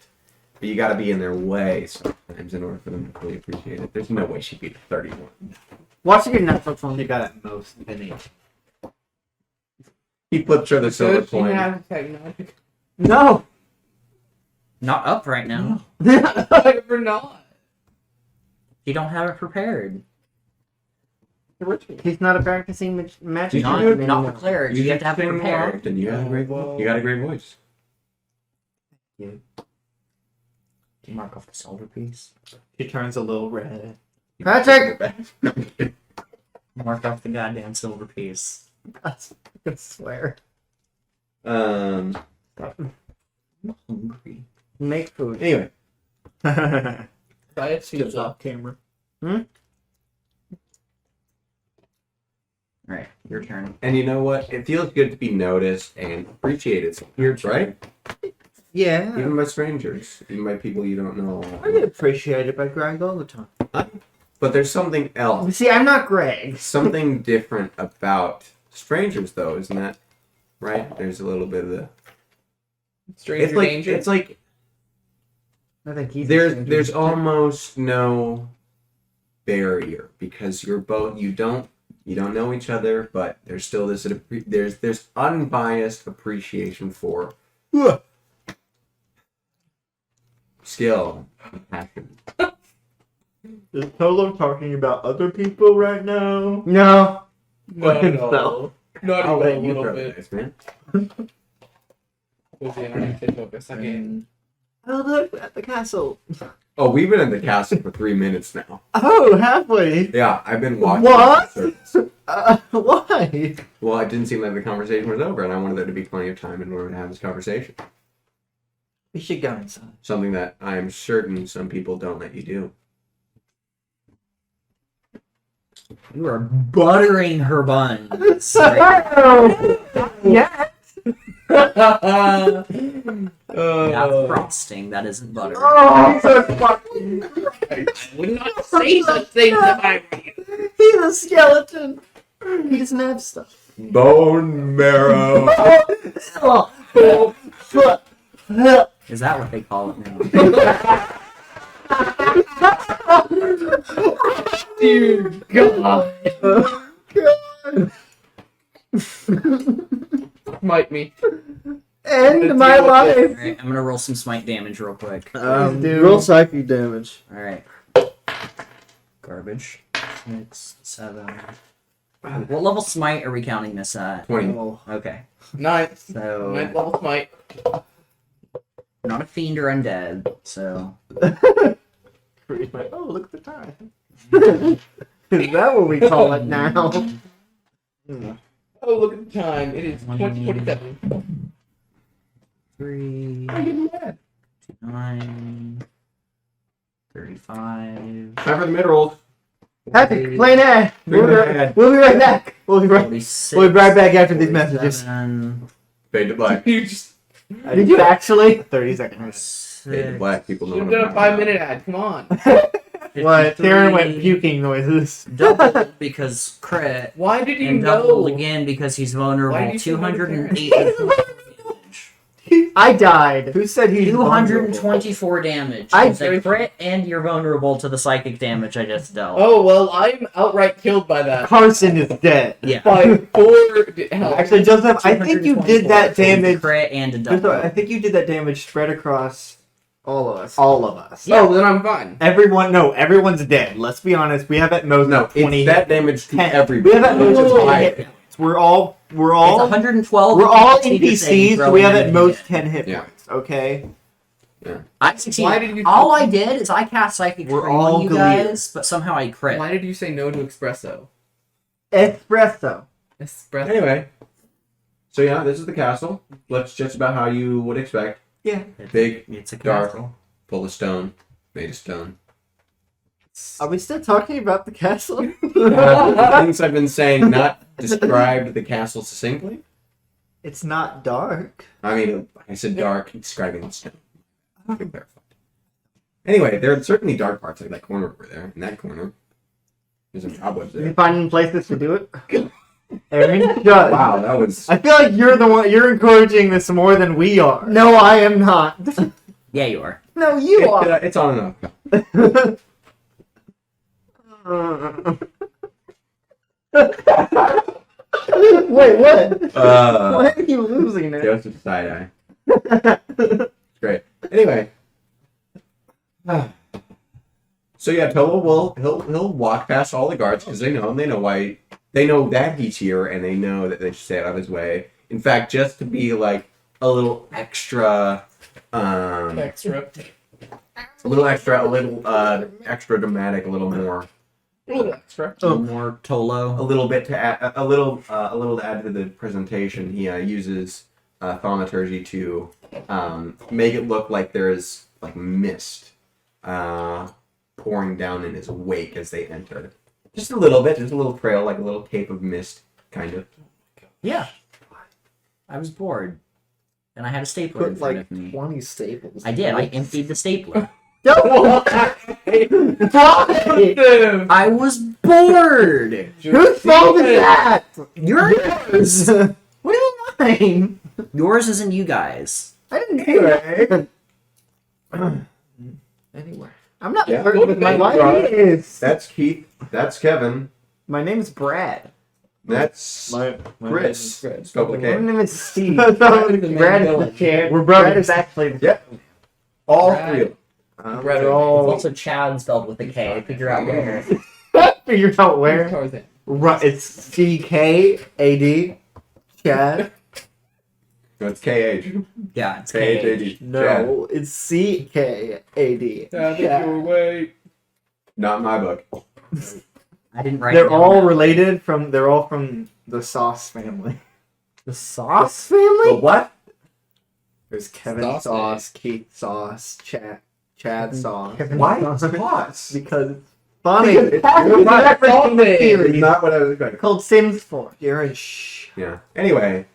But you gotta be in their way sometimes in order for them to really appreciate it. There's no way she beat a 31. Watch your Netflix on you got at most any. He flipped her the silver Does she coin. have technology? No! Not up right now. Never not. You don't have it prepared. He's not a practicing magic. Not anymore. for clerics. You have to have it sing prepared. loud, and you got a great voice. You got a great voice. Do you mark off the silver piece? She turns a little red. Patrick! Mark off the goddamn silver piece. I swear. Um. I'm hungry. Make food. Anyway, Diet Just pizza. off camera. Alright, your turn. and you know what? It feels good to be noticed and appreciated sometimes, right? Yeah. Even by strangers, even by people you don't know. I get appreciated by Greg all the time. But there's something else, See, I'm not Greg. something different about strangers, though, isn't that right? There's a little bit of the. Stranger It's like danger. it's like I think he's there's almost no barrier because you're both you don't know each other, but there's still this there's unbiased appreciation for skill and passion. Is Tolo talking about other people right now? No. Not at all. himself. Not I'll even a let you little throw bit. this, man. Was the internet focus? Okay. Oh, look, at the castle. Oh, we've been in the castle for 3 minutes now. Oh, halfway. Yeah, I've been watching. What? So- Why? well, it didn't seem like the conversation was over, and I wanted there to be plenty of time in order to have this conversation. We should go inside. Something that I'm certain some people don't let you do. You are buttering her buns. Yeah. That's frosting. That isn't butter. Oh, so fucking. I would not say such things if I were you. He's a skeleton. He doesn't have stuff. Bone marrow. Is that what they call it now? Dear God. God. Might me. End my life. Alright, I'm gonna roll some smite damage real quick. do. Roll psychic damage. Alright. Garbage. 6, 7. What level smite are we counting this at? 20. Oh. Okay. Ninth So, level smite. not a fiend or undead, so. Oh, look at the time. Is that what we call it now? Oh, look at the time. It is 20:47. 3, 9, 35, Time for the mid-rolls. Patrick, play that. Bring it ahead. We'll be right back. We'll be 46. right back after these messages. 47, Fade to black. You just Did you actually? 30 seconds. Fade to black. People know should have what done I'm a talking 5-minute ad. Come on. What? Taryn went 53, puking noises. doubled because crit, Why did you and doubled know? again because he's Why vulnerable. did you say no to 208 damage. I died. Who said he's 224 damage. I- It's a crit, and you're vulnerable to the psychic damage I just dealt. Oh well, I'm outright killed by that. Carson is dead. Yeah. By 4 health. Actually, Joseph, I think you did 224, that so it's a damage. crit and a Joseph, double. I think you did that damage spread across All of us. all of us. Yeah. Oh, then I'm fine. Everyone's dead. Let's be honest. We have at most about. No, 20 it's that damage to 10. everybody. We have at most Oh. 20 hit points. We're all It's 112. we're all NPCs NPCs, so we have at most 10 hit Yeah. points. Okay. I succeeded. Why did you? All I did is I cast psychic We're Ray all on you Galil. guys, but somehow I crit. Why did you say no to espresso? Espresso. Espresso. Anyway, so yeah, this is the castle. Looks just about how you would expect. Yeah. Big, It's a dark, castle. full of stone, made of stone. Are we still talking about the castle? The things I've been saying not described the castle succinctly. It's not dark. I mean, I said dark, describing the stone. I think clarified. Anyway, there are certainly dark parts, like that corner over there. In that corner, there's some cobwebs Are you there. finding places to do it? Aaron, shut. Wow, that was. I feel like you're the one. You're encouraging this more than we are. No, I am not. Yeah, you are. No, you are. It's on and off. Wait, what? Uh, Why are you losing it? Joseph side eye. It's great. Anyway. So yeah, Toa will he'll walk past all the guards because they know him. They know why. They know that he's here, and they know that they should stay out of his way. In fact, just to be like a little extra, Extra. a little extra dramatic, a little more, A little extra. A little more Tolo. a little bit to add, a little to add to the presentation. He uses thaumaturgy to make it look like there is like mist pouring down in his wake as they enter. Just a little bit, just a little trail, like a little cape of mist, kind of. Yeah. I was bored. And I had a stapler in Put front like of me. 20 staples. I did. I emptied the stapler. Why? I was bored. Whose fault is that? Yours. What do you mean? Yours isn't you guys. I didn't do it. Anyway. I'm not Yeah. flirting with my life. Is. That's Keith. That's Kevin. My name's Brad. That's My Chris. Chris. Spelled with a My K. name is Steve. I thought it was Brad is Mandela. the chair. We're Brad brothers. is actually the Yeah. All Brad. three of them. Brad, They're It's all also Chad spelled with a K. Figure out where. figure out where. Tarzan. Right, it's CKAD. Chad. No, it's KH. Yeah, it's KHAD. Chad. No, it's CKAD. Your way. Not in my book. I didn't write. They're it down all now. related from. They're all from the Sauce family. The Sauce The family? what? There's Kevin Sauce, Sauce, Keith Sauce, Chad Sauce. Kevin Why? Sauce. Sauce. Because it's funny. Because It's that's not- a reference to the It's series not what I was expecting. called Sims 4. You're a shh. Yeah. Anyway,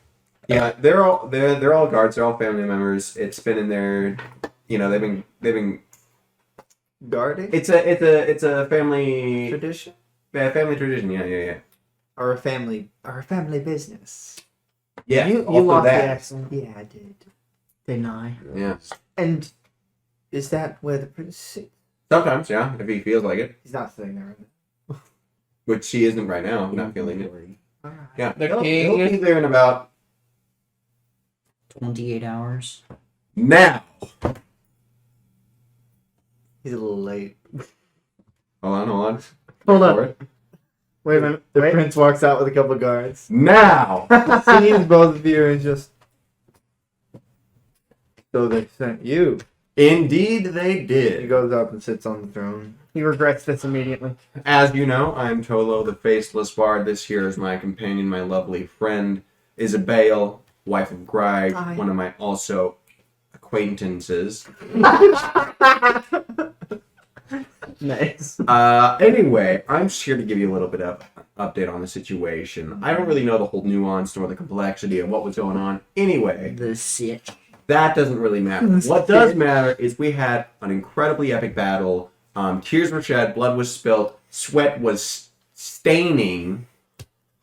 yeah, they're all guards. They're all family members. It's been in their, they've been. Guarding It's a family tradition family tradition. Yeah. or a family business. Yeah. You also lost the that. accent. Yeah, I did. Didn't I? Yeah. And is that where the prince sits? Sometimes, yeah, if he feels like it, He's not sitting there. Right which he isn't right now. Not feeling it. now. Yeah. The He'll king. be there in about 28 hours. Now. He's a little late. Hold on. Hold For on. it. Wait a minute. The Wait. prince walks out with a couple guards. Now. Sees both of you and just. So they sent you. Indeed, they He did. goes up and sits on the throne. He regrets this immediately. As you know, I'm Tolo, the Faceless Bard. This here is my companion, my lovely friend, Isabel, wife of Greg, Hi. one of my also acquaintances. Nice. Anyway, I'm just here to give you a little bit of update on the situation. I don't really know the whole nuance nor the complexity of what was going on. Anyway, The sitch. that doesn't really matter. What does matter is we had an incredibly epic battle. Tears were shed, blood was spilt, sweat was staining.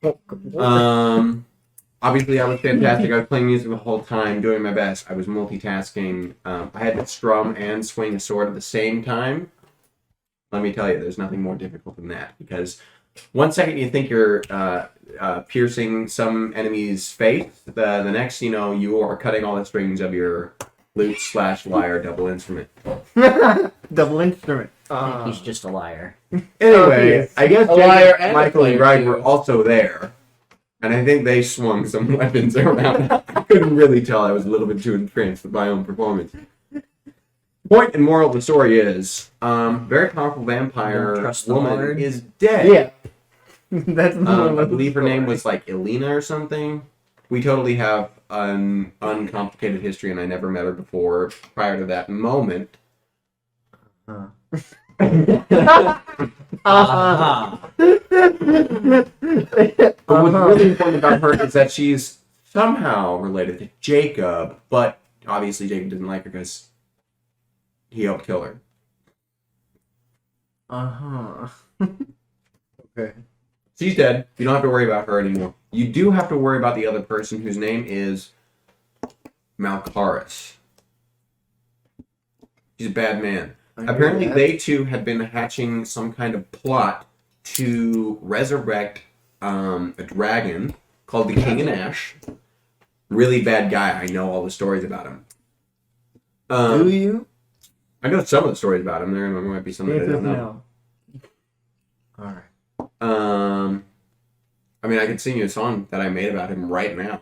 Obviously, I was fantastic. I was playing music the whole time, doing my best. I was multitasking. I had to strum and swing a sword at the same time. Let me tell you, there's nothing more difficult than that. Because one second you think you're piercing some enemy's face, the next, you are cutting all the strings of your lute/lyre double instrument. Double instrument. He's just a liar. Anyway, I guess A liar Jacob, and a Michael, and player, Greg too. were also there. And I think they swung some weapons around. I couldn't really tell. I was a little bit too entranced with my own performance. Point and moral of the story is, very powerful vampire Don't trust the woman Lord. is dead. Yeah. That's the moral I of the believe her name story. was like Elena or something. We totally have an uncomplicated history, and I never met her before prior to that moment. Uh-huh. But what's really important about her is that she's somehow related to Jacob, but obviously Jacob didn't like her because he helped kill her. Okay. She's dead. You don't have to worry about her anymore. You do have to worry about the other person whose name is Malkaris. He's a bad man. Apparently, they two had been hatching some kind of plot to resurrect a dragon called the King of Ash. Really bad guy. I know all the stories about him. Do you? I know some of the stories about him. There might be some that I don't know. Alright. I mean, I could sing you a song that I made about him right now.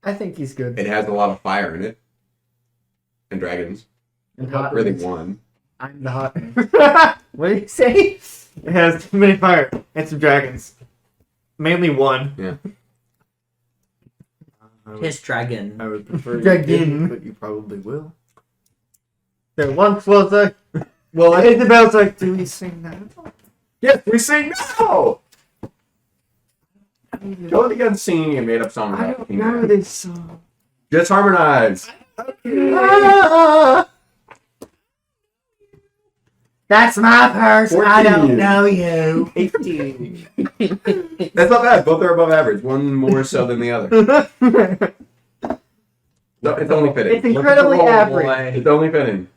I think he's good. It has a lot of fire in it. And dragons. And hot. Really one. I'm the hot. What did he say? It has too many fire and some dragons. Mainly one. Yeah. His dragon. I would prefer you Dragon. didn't, but you probably will. There once was a. Well, Isabel's like, do we sing that? yes, we sing now! Totally against singing a made-up song. I about don't King know Ash. this song. Just harmonize. Ah! That's my purse. I 14. don't know you. 18. That's not bad. Both are above average. One more so than the other. No, it's only fitting. It's incredibly Roll, average. boy. It's only fitting.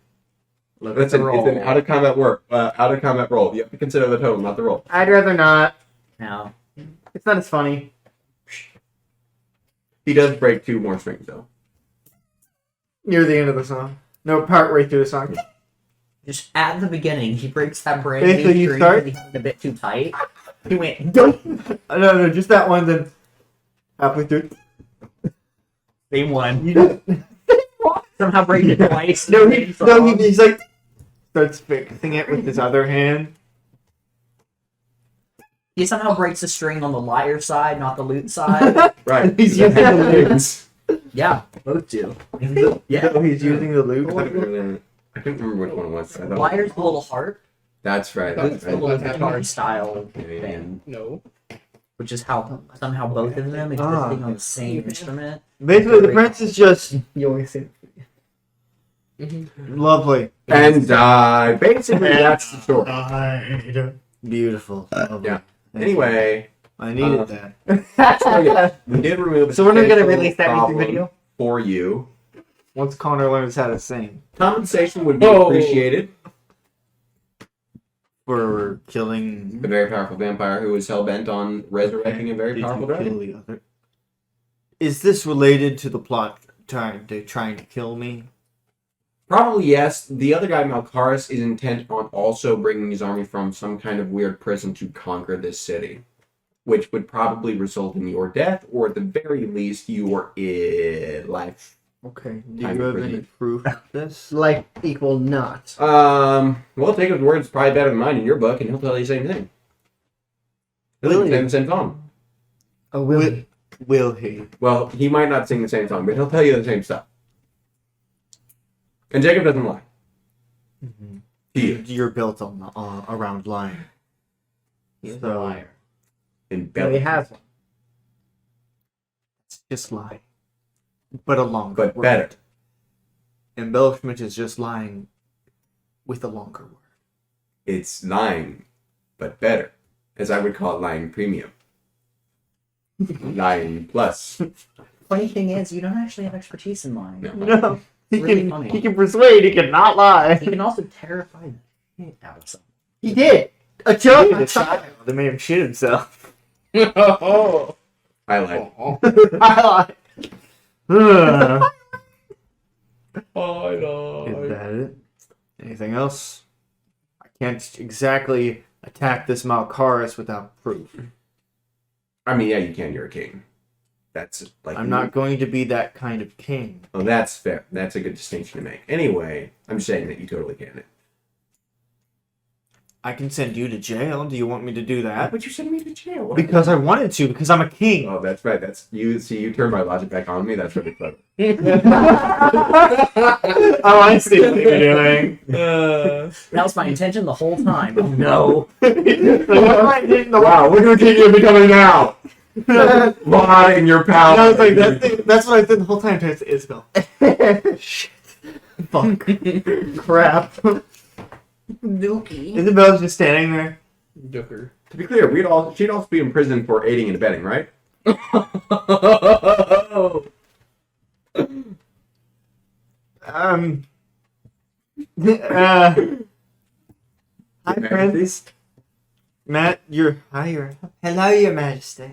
Look at Listen, the roll. it's an out of combat work. Out of combat roll. You have to consider the total, not the roll. I'd rather not. Now, It's not as funny. He does break 2 more strings though. Near the end of the song. No, part way through the song. just at the beginning, he breaks that brand Basically, new you string start- that he had a bit too tight. He went, No, just that one, then halfway through. they won. You Somehow break it twice. no, he's like, starts fixing it with his other hand. He somehow breaks the string on the lyre side, not the lute side. Right. He's using the lute. Yeah, both do. Yeah, he's using the lute. I couldn't remember which one it was. I thought- Lyre's a little harp. That's right. It's That's a little right. guitar style Yeah, yeah. thing, No. which is how somehow both of them existing on the same instrument. Basically, the prince is just You always say. lovely. And basically that's the story. Beautiful. Lovely. Yeah. Anyway, I needed that. so yeah, we did remove. a So when are we gonna substantial release that music problem video? for you? Once Connor learns how to sing. Compensation would be Whoa. appreciated. For killing. The very powerful vampire who was hell bent on resurrecting a very Did powerful you kill dragon. the other? Is this related to the plot trying to kill me? Probably yes. The other guy, Malkaris, is intent on also bringing his army from some kind of weird prison to conquer this city, which would probably result in your death, or at the very least, your life. Okay. Do I'm you have prison. any proof of this? Life equal not. Well, Jacob's word's probably better than mine in your book, and he'll tell you the same thing. Really? Sing the same song. Oh, will Will he? Well, he might not sing the same song, but he'll tell you the same stuff. And Jacob doesn't lie. Mm-hmm. He You're built on around lying. He's a So- liar. in No, he belly, has one. It's just lying, but a longer but word. better. Embellishment is just lying with a longer word. It's lying, but better, as I would call it, lying premium. Lying plus. Funny thing is, you don't actually have expertise in lying. No. No, he Really can. funny. He can persuade. He cannot lie. You can also terrify the shit out of someone. He did. A He joke. did a child. They made him shit himself. Oh. I like. I lied. Oh, Is that it? Anything else? I can't exactly attack this Malkaris without proof. I mean, yeah, you can. You're a king. That's like. I'm not going to be that kind of king. Oh, that's fair. That's a good distinction to make. Anyway, I'm saying that you totally can. I can send you to jail. Do you want me to do that? But you sent me to jail. Because I wanted to. Because I'm a king. Oh, that's right. That's you. See, you turned my logic back on me. That's really clever. Oh, I see what you're doing. That was my intention the whole time. Oh, no. Wow, look at the king you're becoming now. Lie in your power. I was like, that's what I did the whole time. It's Isabel. Shit. Fuck. Crap. Dookie. Isabel's just standing there. Joker. To be clear, she'd also be in prison for aiding and abetting, right? Hi, friends. Matt, hello, Your Majesty.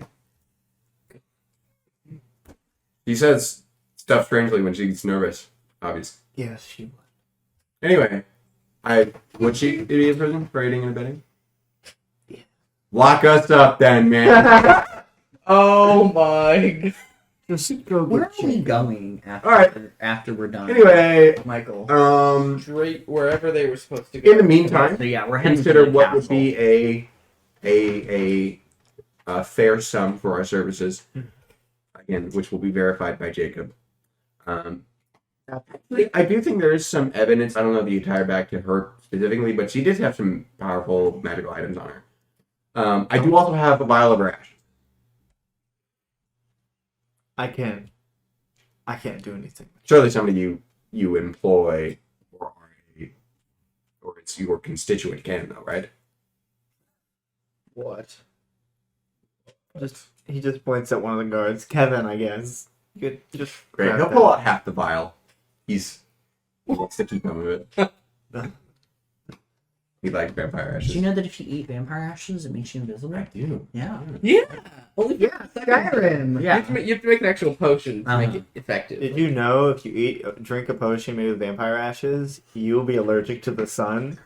He says stuff strangely when she gets nervous. Obvious. Yes, she would. Anyway, would she be in prison for aiding and abetting? Yeah. Lock us up then, man. Oh my god. Just go Where get are we Jake. going after, Alright. after we're done? Anyway, Michael. Straight wherever they were supposed to go. in the meantime, So yeah, we're heading consider to the what castle. would be a fair sum for our services. Again, which will be verified by Jacob. Actually, I do think there is some evidence. I don't know if you tie her back to her specifically, but she did have some powerful magical items on her. I do also have a vial of her ash. I can't do anything. Surely somebody you employ or it's your constituent can, though, right? What? He just points at one of the guards. Kevin, I guess. You could just Great. grab He'll that. pull out half the vial. He wants to keep some of it. He likes vampire Did ashes. you know that if you eat vampire ashes, it makes you invisible? I do. Yeah. Yeah. Only Yeah, Skyrim. You have to make an actual potion to make Uh-huh. it effective. Did you know if you drink a potion made with vampire ashes, you will be allergic to the sun?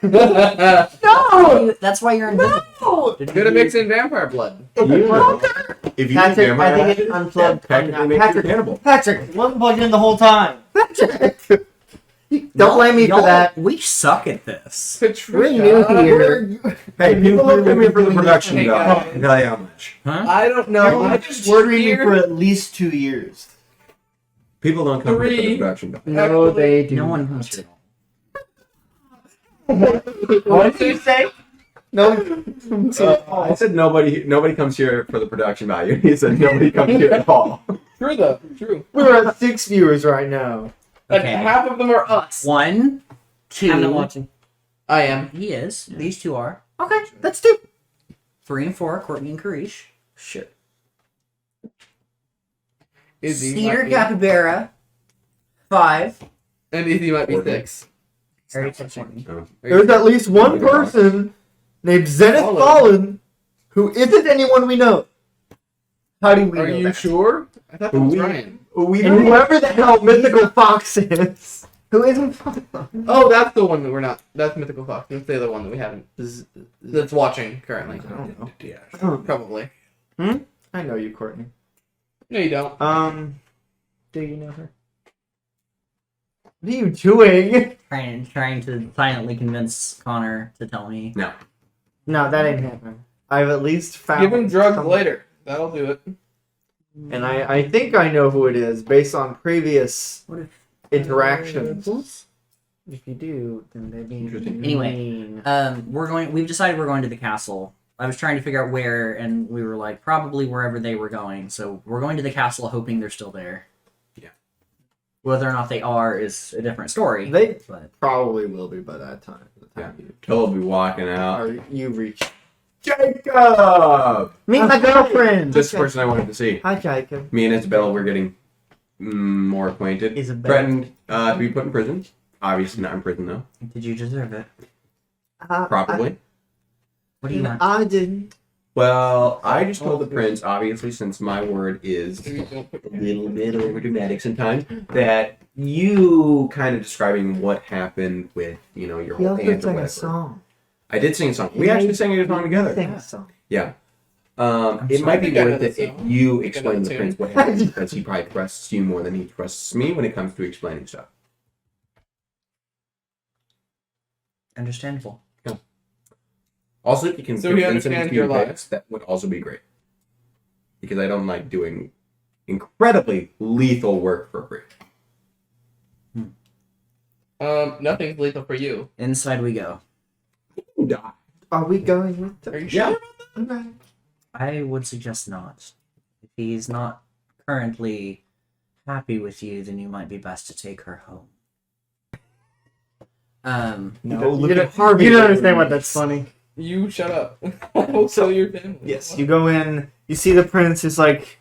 No! That's why you're invisible. No! You're gonna mix in vampire blood. You know, if you eat Patrick, vampire I think ashes, it's unplugged. that technically makes you Patrick, cannibal. Patrick, wasn't plugged in the whole time. Patrick! Don't blame me for that. We suck at this. We're new here. Hey, people look at me for the production Hey, value. guys. I'll tell you how much. Huh? I don't know. I I've just been work streaming for here. at least 2 years. People don't come here for the Three. production value. No, they do. No one not. comes here. What did you say? No. I said nobody comes here for the production value. He said nobody comes here at all. True though. True. We're at 6 viewers right now. And Okay. half of them are us. 1, 2. I'm not watching. I am. He is. These two are. Okay, that's 2. 3 and 4, Courtney and Karish. Shit. Izzy Cedar might be- Capybara. 5. And Izzy might be Courtney. 6. Harry Courtney. Oh. There's at least one person named Zenith Fallen. Fallen who isn't anyone we know. How do we Are know you that? sure? I thought that was We- Ryan. And whoever the hell Mythical Fox is. Who isn't? Oh, that's the one that we're not. That's Mythical Fox. That's the other one that we haven't. Is- That's watching currently. I don't know. Yeah. Probably. I know you, Courtney. No, you don't. Do you know her? What are you doing? Trying to silently convince Connor to tell me. No. No, that ain't happening. I've at least found. Give him drugs some- later. That'll do it. And I think I know who it is based on previous What if- interactions. If you do, then they mean. Interesting. Anyway. We've decided we're going to the castle. I was trying to figure out where, and we were like, probably wherever they were going. So we're going to the castle hoping they're still there. Yeah. Whether or not they are is a different story. They But probably will be by that time. He'll be walking out. Or you reach. Jacob! Meet my girlfriend. This person I wanted to see. Hi, Jacob. Me and Isabella were getting more acquainted. Isabella. Threatened to be put in prison. Obviously not in prison though. did you deserve it? Probably. What do you want? I didn't. Well, I just told the prince, obviously, since my word is a little bit over dramatic sometimes, that you kind of describing what happened with, your He whole also aunt or sang a whatever. song. I did sing a song. We actually sang a song together. Sang a song. Yeah. It might be I think I know worth the it if song. you I think I explain know to the the prince tune. what happened, because he probably trusts you more than he trusts me when it comes to explaining stuff. Understandable. Also, if you can So he convince him to understands be your advanced, that would also be great. Because I don't like doing incredibly lethal work for free. Nothing's lethal for you. Inside we go. Die. Are we going with the? Are you Yeah. sure? Okay. I would suggest not. If he's not currently happy with you, then you might be best to take her home. No, You look don't- at Harvey. You don't understand why that's funny. You shut up. I'll tell your family. Yes, you go in. You see the prince is like.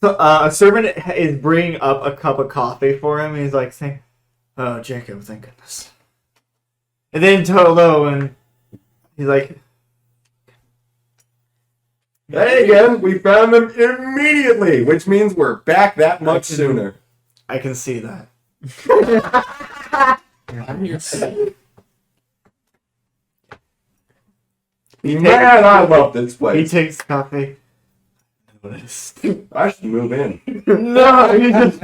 A servant is bringing up a cup of coffee for him. And he's like saying, "Oh, Jacob, thank goodness." And then Tolo, and he's like, Hey again, we found them immediately, which means we're back that much sooner. "I can see that." I'm here. To Man, I love this He place. takes coffee. Noticed. I should move in. No, you just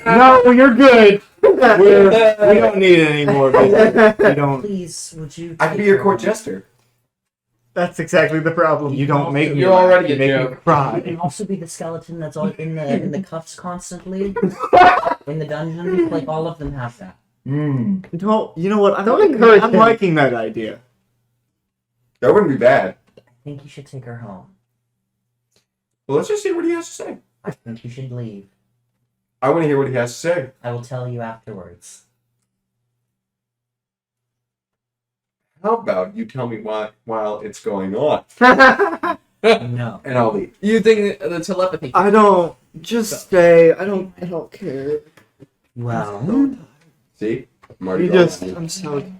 no. You're good. We don't need it anymore. But we don't. Please, would you? I could be take your her court home? jester. That's exactly the problem. You don't make me. You're laugh, already you a make me joke. You cry. can also be the skeleton that's all in the cuffs constantly in the dungeon. Like all of them have that. Don't. You know what? I'm, Don't encourage I'm him. liking that idea. That wouldn't be bad. I think you should take her home. Well, let's just see what he has to say. I think you should leave. I want to hear what he has to say. I will tell you afterwards. How about you tell me while it's going on, No. and I'll leave. You think the telepathy? I don't. Just stay. I don't care. Well, See? I'm already You going just. on. I'm so.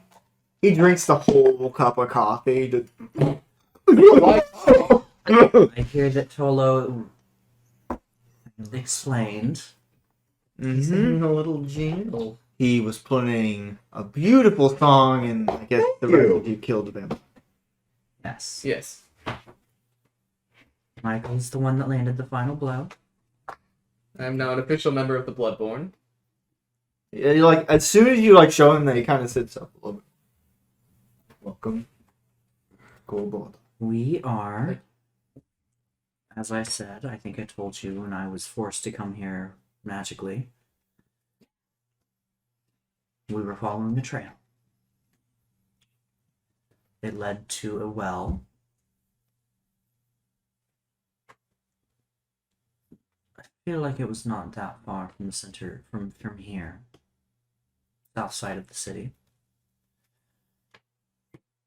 He drinks the whole cup of coffee. I hear that Tolo explained. Mhm. A little jingle. He was playing a beautiful song, and I guess the rest you. of you killed them. Yes. Yes. Michael's the one that landed the final blow. I am now an official member of the Bloodborne. Yeah, you like as soon as you like show him that, he kind of sits up a little bit. Welcome, Boldahr. We are, as I said, I think I told you when I was forced to come here magically. We were following a trail. It led to a well. I feel like it was not that far from the center, from here. South side of the city.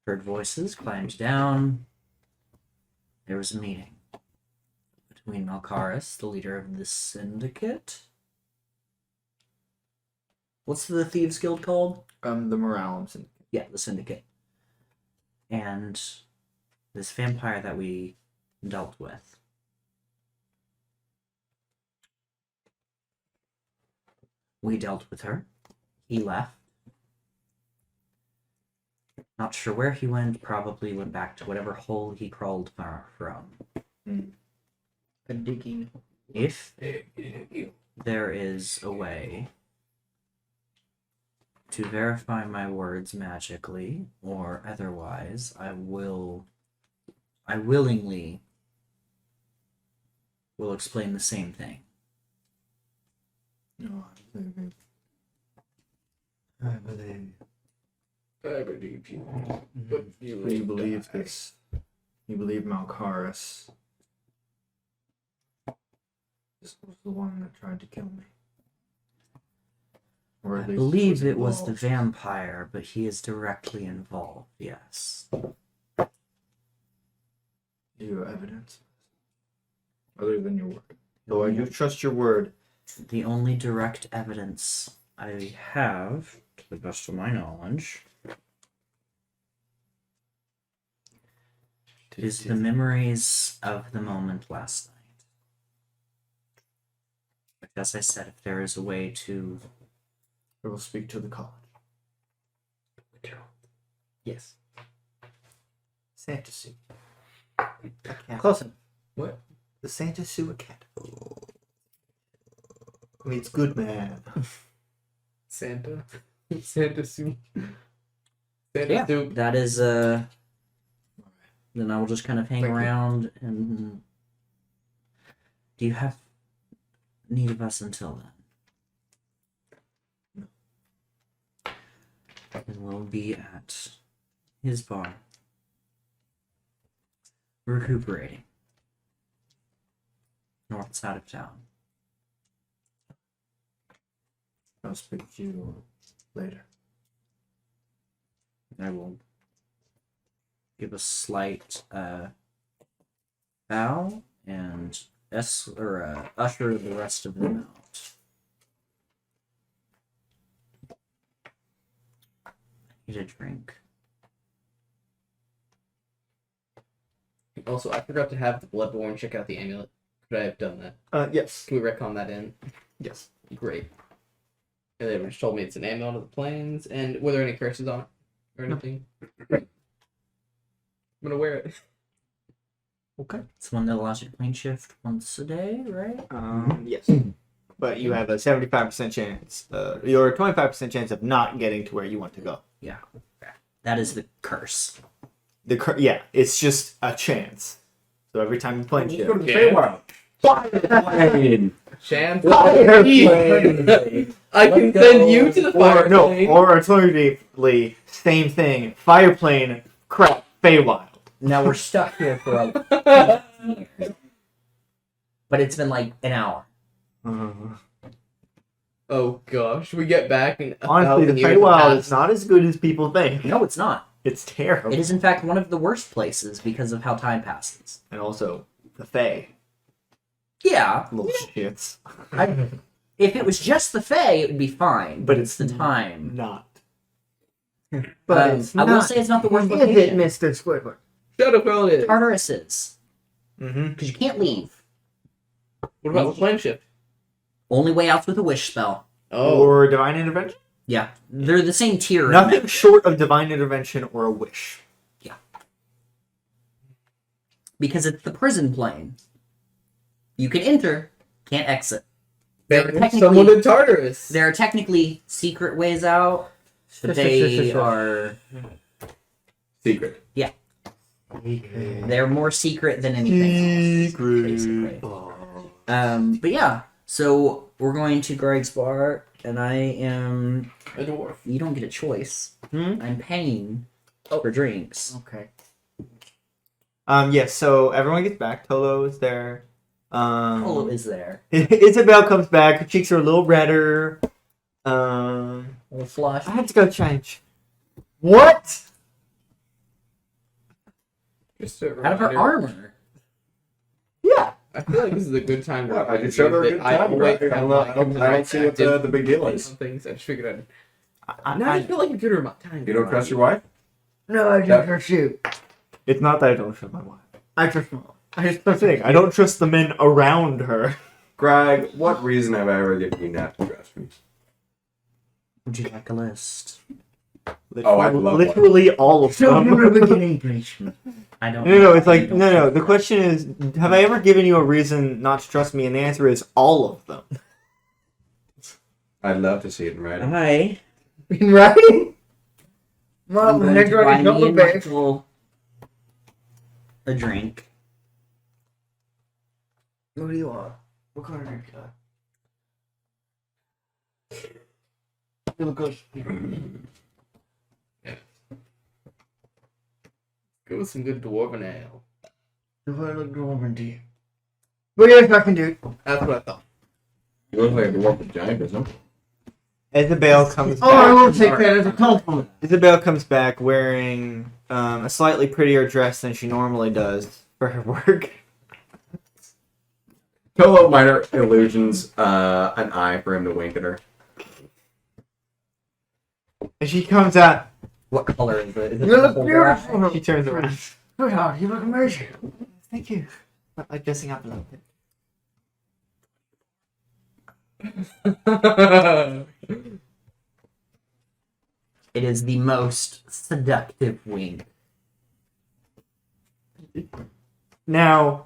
Heard voices, climbed down. There was a meeting between Malkaris, the leader of the syndicate. What's the Thieves Guild called? The morale. Yeah, the syndicate. And this vampire that we dealt with. We dealt with her. He left. Not sure where he went. Probably went back to whatever hole he crawled from. A digging. If there is a way to verify my words magically or otherwise, I willingly will explain the same thing. No, I believe. I believe you. But you You believe this? You believe Malkaris? This was the one that tried to kill me. Or I at least believe it was the involved. vampire, but he is directly involved, yes. Do you have evidence? Other than your word. Though I do trust your word. The only direct evidence I have, to the best of my knowledge, is the memories of the moment last night. But as I said, if there is a way to... I will speak to the college. Yes. Santa Sue. Close enough. What? The Santa Sue Academy. I mean, it's good, man. Santa. Santa soup. Santa Yeah, soup. that is, then I will just kind of hang Thank you. around and... Do you have need of us until then? And we'll be at his bar. Recuperating. North side of town. I'll speak to you later. I will give a slight bow and usher the rest of them out. I need a drink. Also, I forgot to have the Bloodborne check out the amulet. Could I have done that? Yes. Can we retcon that in? Yes. Great. And they just told me it's an amulet of the plains. And were there any curses on it? Or anything? Great. I'm gonna wear it. Okay. It's one that allows you to plane shift once a day, right? Yes. But you have a 75% chance, or a 25% chance of not getting to where you want to go. That is the curse. Yeah, it's just a chance. So every time you play Just shit, go to the Feywild. Fire Chance. Fire I can send you to the fire plane. or alternatively, same thing. Fireplane, crap, Feywild. Now we're stuck here for a... But it's been like an hour. Oh gosh, we get back and Honestly, the Feywild is not as good as people think. No, it's not. It's terrible. It is in fact one of the worst places because of how time passes. And also, the Fey. Yeah. Little shits. If it was just the Fae, it would be fine. But it's the time. Not. But it's I will not. say it's not the worst Is it, location. Mr. Squidward? Shut up, well it is. Tartarus is. Mm-hmm. Because you can't leave. What about the flame shift? Only way out's with a wish spell. Oh, Or Divine Intervention? Yeah. They're the same tier. Nothing short of Divine Intervention or a wish. Because it's the prison plane. You can enter, can't exit. There are thank someone technically, in Tartarus. there are technically secret ways out, but they are... Secret. They're more secret than anything else, basically. But yeah, so we're going to Greg's bar, and I am... A dwarf. You don't get a choice. I'm paying for drinks. Okay. Yes, so everyone gets back. Tolo is there. Polo is there. Isabel comes back. Her cheeks are a little redder. A little flush. I have to go change. What? Just a Out of her reminder. armor. Yeah. I feel like this is a good time to Yeah, I remind just showed her a you good that I time, always right? have I don't see what the big deal is. Some things I just figured I'd. I Now I feel like a good time. You don't trust your wife? No, I Yeah. don't trust you. It's not that I don't trust my wife. I trust Mo. That's the thing. I don't trust the men around her. Greg, what reason have I ever given you not to trust me? Would you like a list? Oh, I'd love one. literally all of them. beginning, please. I don't. No, it's like I don't no. think The that- question is, have I ever given you a reason not to trust me? And the answer is all of them. I'd love to see it in writing. Hi. In writing? I'm Mom, going next to one buy is me double and bag. Michael a drink. What do you want? What kind of drink? You look good. Go with some good dwarven ale. If I look dwarven to you. But yes, I can do it. That's what I thought. You look like a dwarf with giant or something. Isabel comes Oh, I back. will take that as a compliment. Isabel comes back wearing a slightly prettier dress than she normally does for her work. Pillow minor illusions, an eye for him to wink at her. And she comes out. What color is it? Is it You look the whole beautiful. She turns around. Sweetheart, you look amazing. Thank you. I like dressing up a little bit. It is the most seductive wink. Now,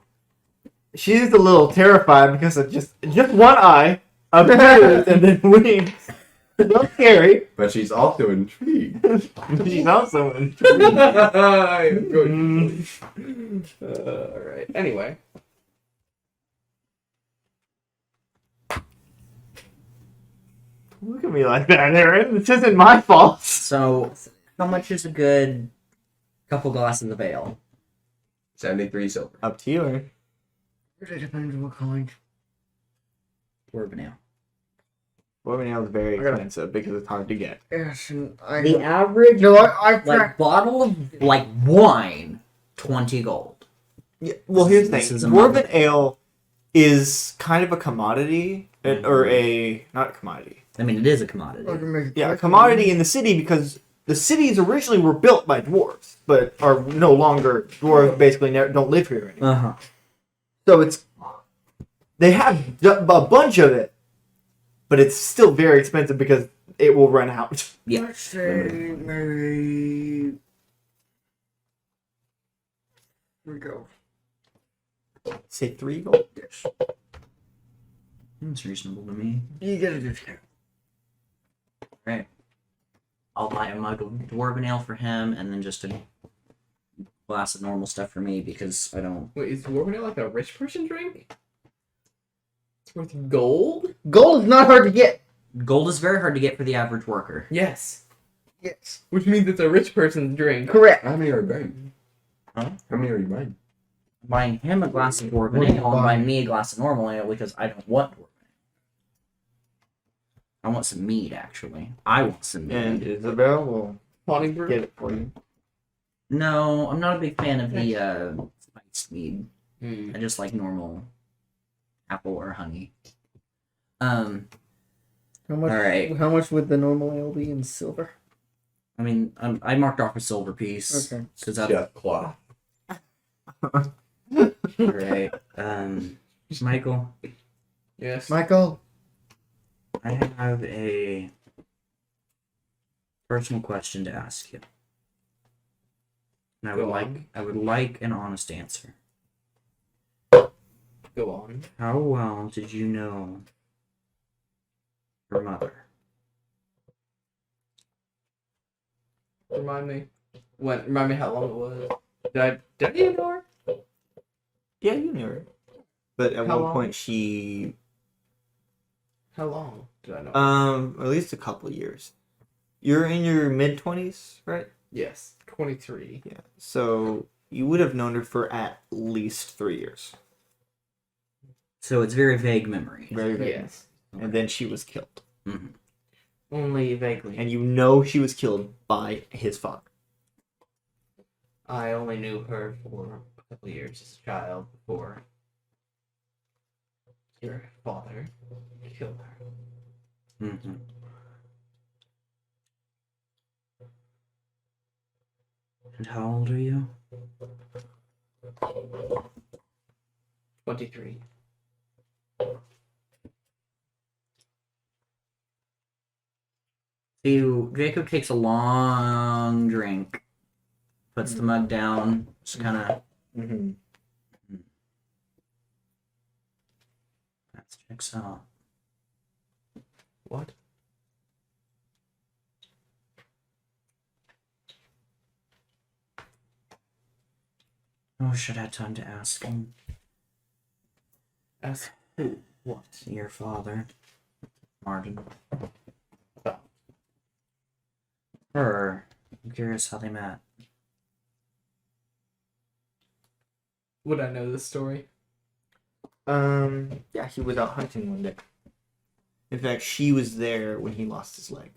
she's a little terrified because of just one eye, appears and then winks. Not scary. But she's also intrigued. She's also in. Alright. Anyway. Look at me like that, Aaron. This isn't my fault. So, how much is a good couple glasses of ale? 73 silver. Up to you, Aaron. It depends on what kind. Dwarven ale. Bourbon ale is very I gotta- expensive because it's hard to get. Yes, and I. The average No, I like bottle of like wine, 20 gold. Yeah, well, here's the This is thing. a Bourbon ale is kind of a commodity, or a not a commodity. I mean, it is a commodity. Yeah, a commodity in the city because the cities originally were built by dwarves, but are no longer dwarves. Basically, don't live here anymore. Uh-huh. So they have a bunch of it, but it's still very expensive because it will run out. Yeah. Let's say maybe. Here we go. Say 3 gold. Yes. That's reasonable to me. You get a discount. I'll buy a mug of dwarven ale for him, and then just a glass of normal stuff for me because I don't. Wait, is dwarven ale like a rich person drink? It's worth gold? Gold is not hard to get. Gold is very hard to get for the average worker. Yes. Yes. Which means it's a rich person's drink. Correct. How many are you buying? Huh? How many are you buying? Buying him a glass of dwarven What do you ale and buy? buying me a glass of normal ale because I don't want dwarven ale. I want some mead, actually. I want some mead. And Isabel will Pawning brew? get it for you. No, I'm not a big fan of the spiced mead. Hmm. I just like normal apple or honey. How much? Alright. How much would the normal ale be in silver? I mean, I marked off a silver piece. Okay. Because that's Chef cloth. alright. Michael, Yes. Michael. I have a personal question to ask you. And Go on. I would like an honest answer. Go on. How well did you know your mother? Remind me. When? Remind me how long it was. Did you know her? Yeah, you knew her. But at How one long? point she, How long did I know? at least a couple years. You're in your mid-20s, right? Yes. 23. Yeah. So you would have known her for at least 3 years. So it's very vague memory. Very vague. Yes. And then she was killed. Mhm. Only vaguely. And you know she was killed by his father. I only knew her for a couple of years as a child before your father killed her. Mm-hmm. And how old are you? 23. Jacob takes a long drink, puts the mug down, just kind of. Mm-hmm. That checks out. What? Oh, should I have time to ask him? Ask who? What? Your father, Martin. Her. I'm curious how they met. Would I know this story? Yeah, he was out hunting one day. In fact, she was there when he lost his leg.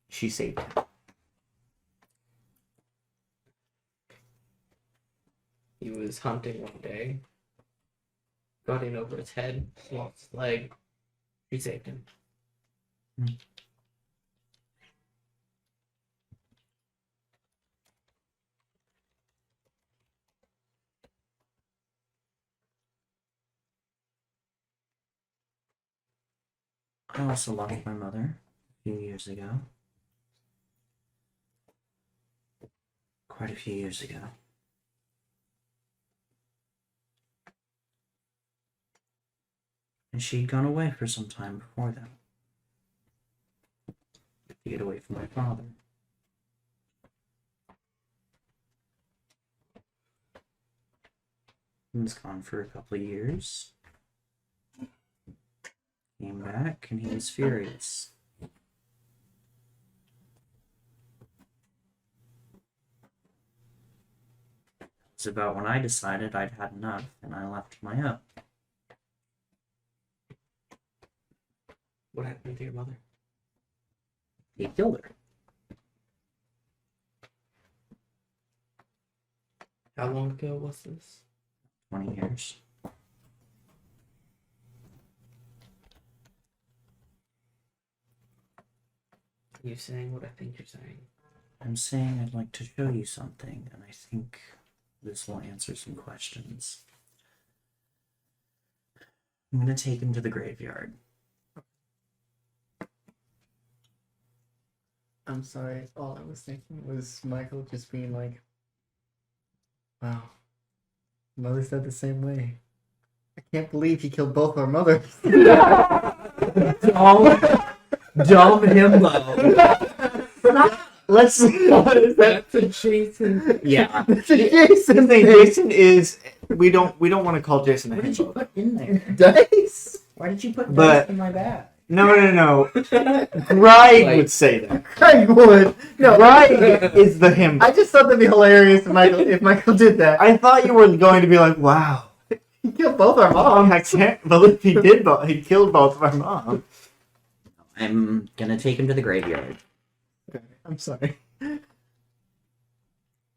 She saved him. He was hunting one day. Got in over his head, lost his leg. She saved him. I also lost my mother a few years ago. Quite a few years ago. And she'd gone away for some time before that. To get away from my father. He was gone for a couple of years. Came back and he was furious. It's about when I decided I'd had enough and I left my own. What happened to your mother? He killed her. How long ago was this? 20 years. Are you saying what I think you're saying? I'm saying I'd like to show you something, and I think this will answer some questions. I'm gonna take him to the graveyard. I'm sorry. All I was thinking was Michael just being like, wow, mother said the same way. I can't believe he killed both our mothers. Dumb himbo. Let's. That's a Jason. Yeah. Jason. Jason is. We don't want to call Jason a What did you himbo. put in there? Dice. Why did you put But- dice in my bag? No. Greg Like- would say that. Craig would. No, Greg is the himbo. I just thought that'd be hilarious if Michael did that. I thought you were going to be like, wow. He killed both our moms. I can't believe he did. He killed both of our moms. I'm gonna take him to the graveyard. Okay, I'm sorry.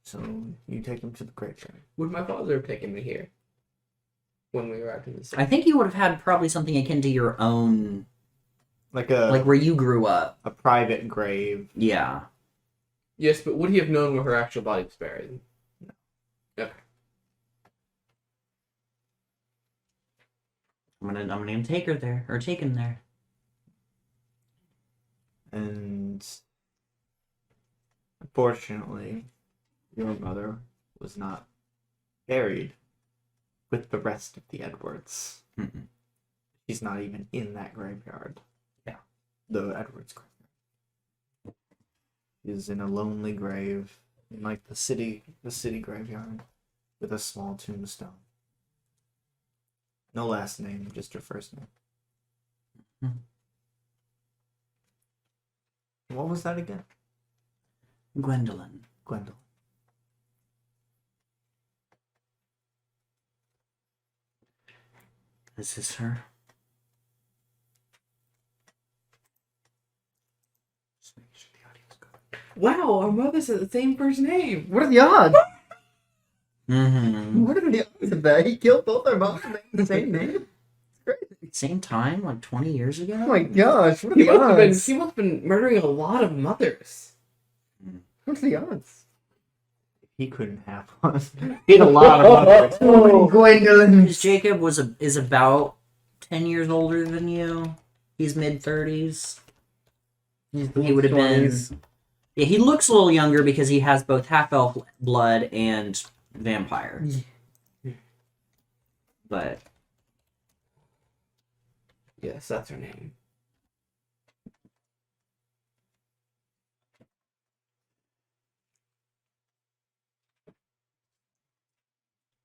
So you take him to the graveyard. Would my father have taken me here? When we were out in the city? I think you would have had probably something akin to your own, Like like where you grew up. a private grave. Yeah. Yes, but would he have known where her actual body was buried? Okay. I'm gonna take her there, or take him there. And unfortunately, your mother was not buried with the rest of the Edwards. Mm-mm. She's not even in that graveyard. Yeah. The Edwards graveyard. She's in a lonely grave in like the city graveyard with a small tombstone. No last name, just her first name. Hmm. What was that again? Gwendolyn. Gwendolyn. This is her. Just making sure the audio's good. Wow, our mother said the same first name. What are the odds? Mm-hmm. What are the odds of that? He killed both our moms and the same name? Same time, like 20 years ago? Oh my gosh, what are He the odds? must have been murdering a lot of mothers. What's the odds? He couldn't have one. He had a lot of mothers. Oh, Gwendolyn. Because Jacob is about 10 years older than you. He's mid-30s. He's He would have been. Yeah, he looks a little younger because he has both half-elf blood and vampire. But Yes, that's her name.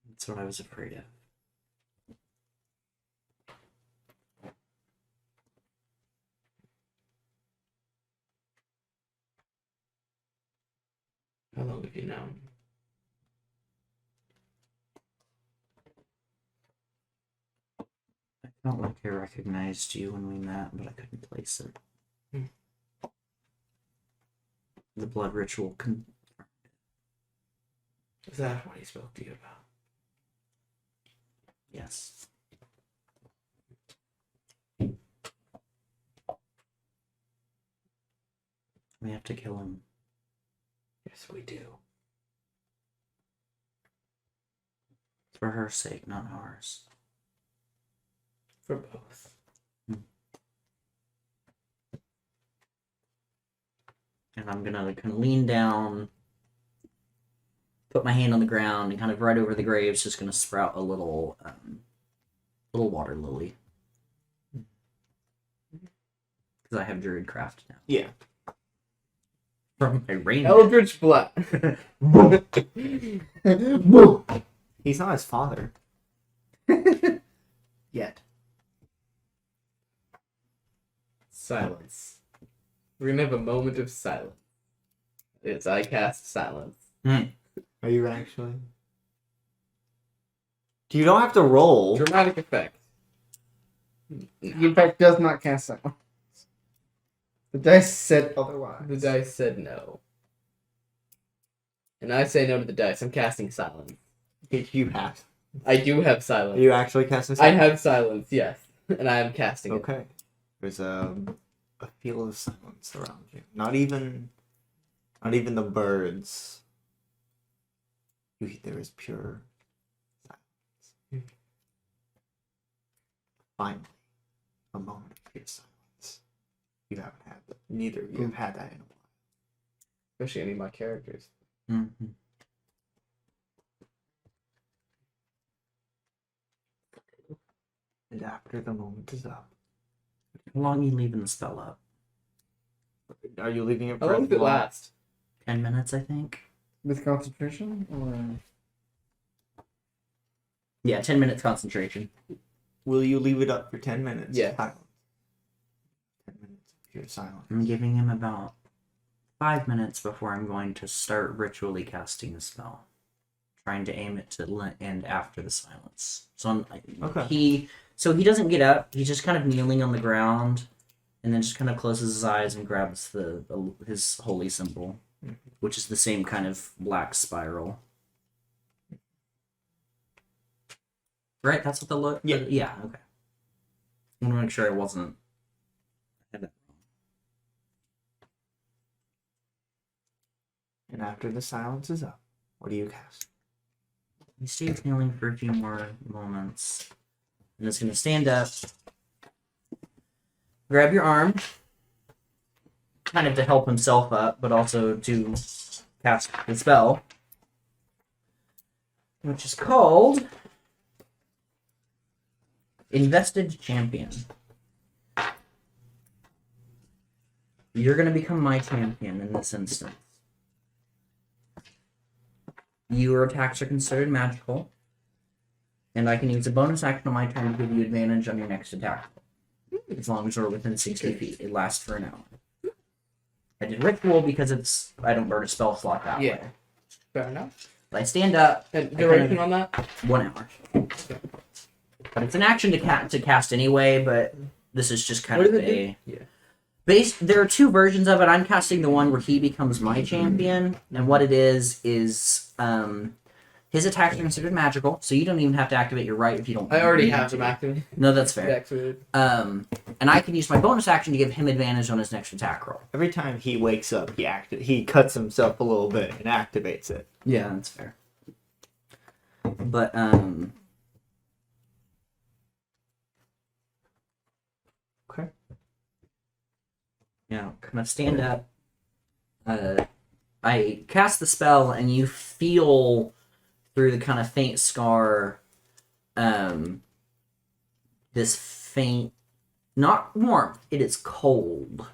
that's what I was afraid of. How long have you known? I felt like I recognized you when we met, but I couldn't place it. Hmm. The blood ritual Is that what he spoke to you about? yes. We have to kill him. Yes, we do. For her sake, not ours. For both. And I'm gonna kind of lean down, put my hand on the ground, and kind of right over the graves, just gonna sprout a little water lily. Because I have Druidcraft now. Yeah. From a rain. Eldritch Blast. He's not his father. Yet. Silence. We're gonna have a moment of silence. It's I cast silence. Are you actually? You don't have to roll. Dramatic effect. The effect does not cast silence. The dice said otherwise. The dice said no. And I say no to the dice. I'm casting silence. You have. I do have Are silence. you actually casting I silence? have silence, yes. And I am casting it. Okay. There's a feel of silence around you. Not even the birds. There is pure silence. Finally, a moment of pure silence. You haven't had that. Neither of you have had that in a while. Especially any of my characters. Mm-hmm. And after the moment is up, How long are you leaving the spell up? are you leaving it How long does it last? 10 minutes, I think. With concentration? Or... Yeah, 10 minutes concentration. Will you leave it up for 10 minutes? Yeah. Silence. 10 minutes of pure silence. I'm giving him about 5 minutes before I'm going to start ritually casting the spell. Trying to aim it to end after the silence. So Okay. he doesn't get up. He's just kind of kneeling on the ground, and then just kind of closes his eyes and grabs his holy symbol, which is the same kind of black spiral. Right, that's what the look. Yeah. Yeah. Okay. I want to make sure I wasn't. I had that wrong. And after the silence is up, what do you cast? He stays kneeling for a few more moments. And it's going to stand up. Grab your arm. Kind of to help himself up, but also to cast the spell. Which is called Invested Champion. You're going to become my champion in this instance. Your attacks are considered magical, and I can use a bonus action on my turn to give you advantage on your next attack. As long as we're within 60 feet. It lasts for an hour. I did ritual because I don't burn a spell slot that Yeah. way. Fair enough. I stand up. And duration on that? 1 hour. But it's an action to cast anyway, but this is just kind What of does it a... do? Yeah. There are two versions of it. I'm casting the one where he becomes my champion, and what it is his attacks are considered magical, so you don't even have to activate your right if you don't. I already need have to. them activated. No, that's fair. Activated. And I can use my bonus action to give him advantage on his next attack roll. Every time he wakes up, he cuts himself a little bit and activates it. Yeah, that's fair. But Okay. kind of stand up. I cast the spell, and you feel through the kind of faint scar, this faint, not warmth, it is cold.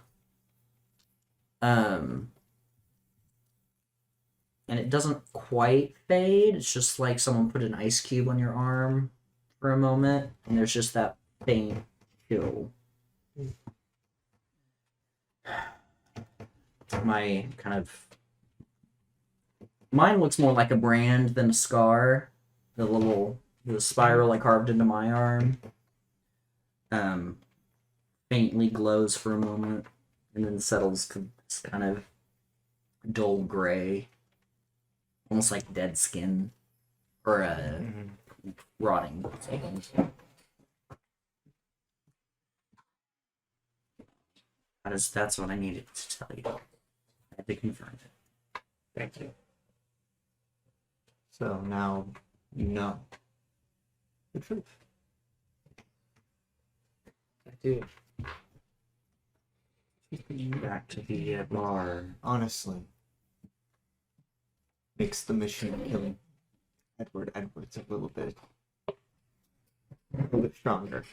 And it doesn't quite fade. It's just like someone put an ice cube on your arm for a moment, and there's just that faint chill. Mine looks more like a brand than a scar. The spiral I carved into my arm faintly glows for a moment and then settles to this kind of dull gray, almost like dead skin or a rotting skin. That's what I needed to tell you. I had to confirm it. Thank you. So now you know the truth. I do. Back to the bar. Honestly, makes the mission killing Edward Edwards a little bit stronger.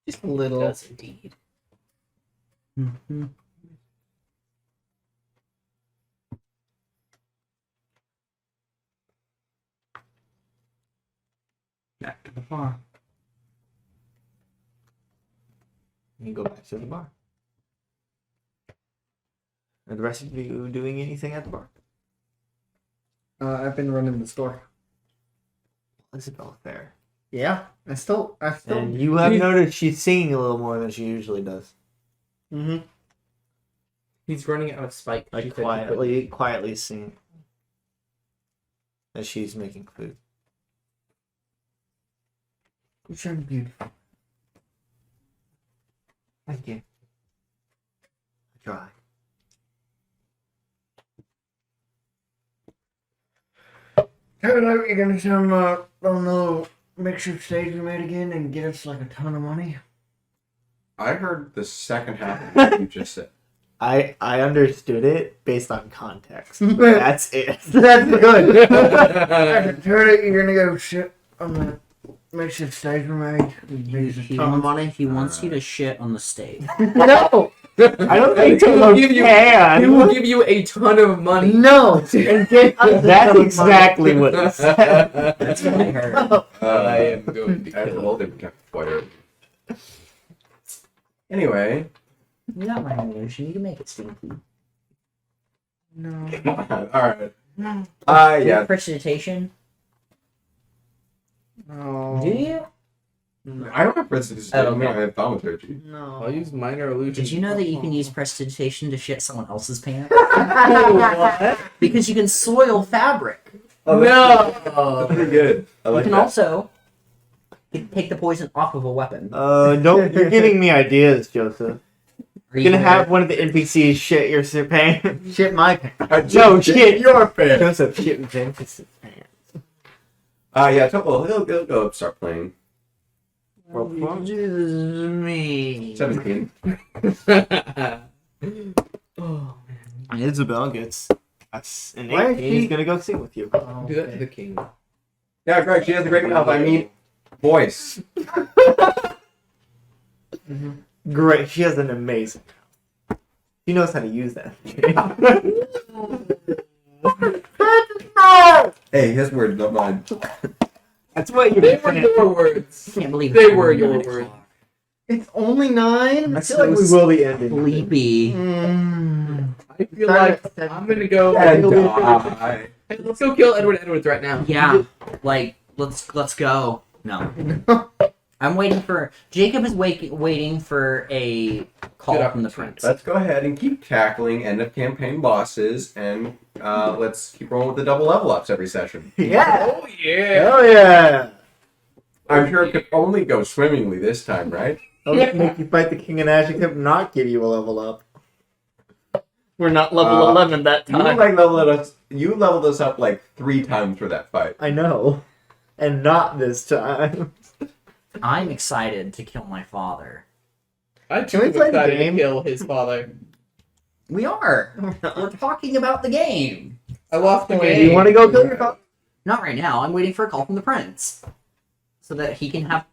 Just a little. Does indeed. Mm-hmm. Back to the bar. You go back to the bar. Are the rest of you doing anything at the bar? I've been running the store. Isabel's there. Yeah, I still. And you have noticed she's singing a little more than she usually does. Mm-hmm. He's running out of spike. She Like said he quietly singing. As she's making food. You sound beautiful. Thank you. I try. Turn out you're gonna some on the makeshift stage we made again and get us like a ton of money. I heard the second half of what you just said. I understood it based on context. But that's it. That's good. Turn out you're gonna go shit on the makeshift stage we made. Get us a ton of money. He wants you to shit on the stage. No, I don't think He will Timo give you- can. He will give you a ton of money. no, and get us a ton That's of money. exactly what he said. That's what I heard. I am going to That's a kill whole him. different fire. Anyway, You got my illusion. You can make it stinky. No. come on. All right. Do you Yeah. have prestidigitation? No. Do you? I don't have prestidigitation. Oh, okay. I have thaumaturgy. No. I'll use minor illusion. Did you know that you can use prestidigitation to shit someone else's pants? What? Because you can soil fabric. Oh, that's pretty good. I You like can that. also take the poison off of a weapon. Don't. You're giving me ideas, Joseph. Are You're gonna gonna- have one of the NPCs shit your pants. Shit my pants. No, shit. Your fan. Joseph shit in pants. Yeah, Topo, he'll go start playing. This is me. 17. Oh, Isabel gets an Why is 18. He's she- gonna go sing with you. do that to the king. Yeah, Greg, she has a great mouth. I mean, voice. Great. She has an amazing. She knows how to use that. Hey, his words, not mine. That's what you're They were saying. your words. Can't believe They it's were only your 9 words. o'clock. It's only 9. I feel like we will be ending. Sleepy. I feel like I'm gonna go. And Hey, let's go kill Edward Edwards right now. Yeah, like let's go. No, I'm waiting for Jacob is waiting for a call Good from the opportunity. prince. Let's go ahead and keep tackling end of campaign bosses, and let's keep rolling with the double level ups every session. Yeah. Oh yeah. Oh yeah. I'm sure it could only go swimmingly this time, right? I'll just make you fight the king and Ashicum, not give you a level up. We're not level 11 that You time. leveled us up like 3 times for that fight. I know. And not this time. I'm excited to kill my father. I Can we too play the decided to game? kill his father. We are. We're talking about the game. I lost the Do game. you want to go kill your father? Not right now. I'm waiting for a call from the prince, so that he can have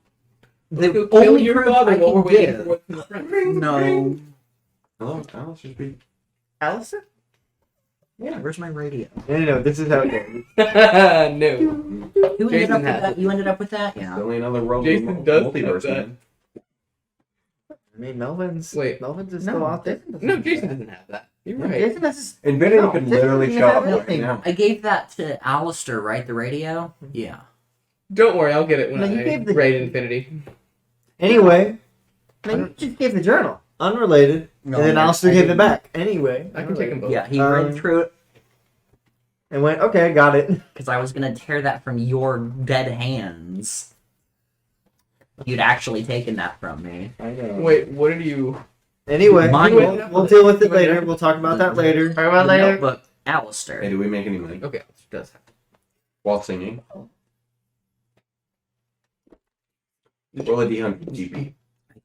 Kill the kill only your proof father I while we're can waiting for give. what's in the front. No. Hello, Alice just be. Allison? Yeah. Where's my radio? No, this is how it goes. No. Who ended Jason up with has that? it. You ended up with that? Yeah. Only another world Jason does multiverse, have that. man. I mean, Melvin's Wait. Melvin's is No, still out there. No, Jason doesn't have that. You're right. Jason has Infinity No, could Jason literally doesn't show have up right anything. now. I gave that to Alistair, right? The radio? Yeah. Don't worry, I'll get it when No, you I gave the- raid Infinity. Anyway, No, you just gave the journal. unrelated, No, and then I Alistair didn't. gave it back. Anyway, I can take them both. Yeah, he read Um, through it and went, okay, got it. because I was going to tear that from your dead hands. You'd actually taken that from me. I know. Wait, what did you... Anyway, Mine- we'll deal with it You went later. there? We'll talk about that later. Talk about The later. notebook, Alistair. Hey, do we make any money Okay, it does have. while singing? Roll a D100 GP.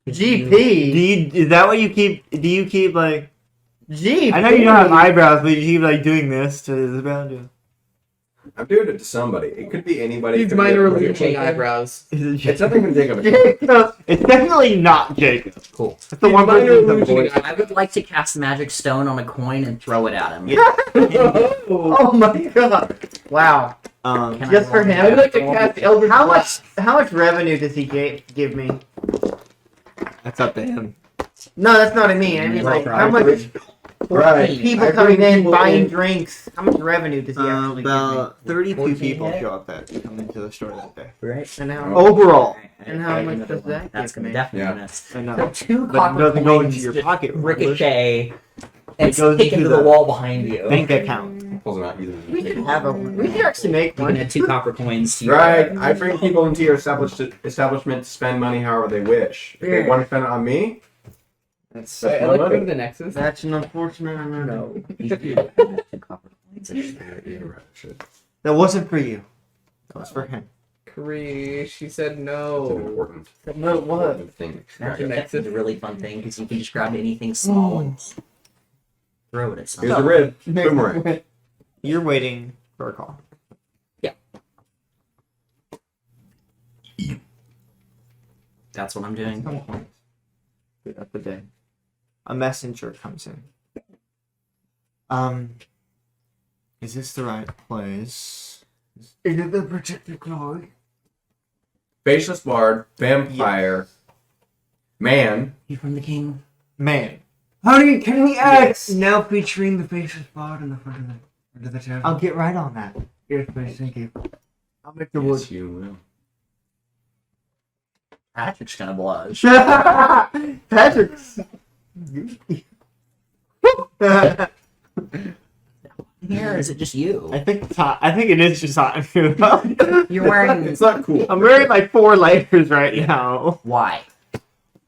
GP. Is that what you keep? Do you keep like? GP. I know you don't have eyebrows, but you keep like doing this to Isabel. I'm doing it to somebody. It could be anybody. He's Could be minor a- illusioning eyebrows. It's nothing from Jacob. Jacob. It's definitely not Jacob. Cool. It's the He's one minor person who's illusioning avoiding. I would like to cast Magic Stone on a coin and throw it at him. Oh my god! Wow. Can I Just for roll him. I'd like to cast Elder How much revenue does he give me? That's up to him. No, that's not what I mean. I mean like how much Right. people I coming bring in people buying in. drinks? How much revenue does he actually About 32 14 people hit? show up that come into the store that day. Right. give me? And how Overall, And how much does that That's give gonna me? definitely Yeah. miss. I know. So two But it copper doesn't go coins into your just pocket. ricochet and It goes stick into into the the wall behind you. bank account. Pulls them out using We should have a. We should actually make You can one. add two copper coins to your Right. I bring people into your establishment to spend money however they wish. If they Yeah. want to spend it on me, That's Wait, I like to go to the Nexus. That's an unfortunate amount. No. You should do two copper coins. you're right. I should. that wasn't for you. That was for him. Cree, she said It's an no. important, No, what? important thing. Magic Nexus. Deck is a really fun thing because you can just grab anything small and throw it at something. Here's a rib. Boomerang. You're waiting for a call. That's what I'm doing. Some point of the day, a messenger comes in. Is this the right place? Is it the protected glory? Faceless bard, vampire, man. You from the king? Man, Can we add now featuring the faceless bard in the front of the tavern? I'll get right on that. Yes, please, thank you. I'll make the Yes, you will. Patrick's gonna blush. wood. Patrick's. Here, is it just you? I think it's hot. I think it is just hot. You're wearing. It's not cool. I'm wearing like 4 layers right now. Why?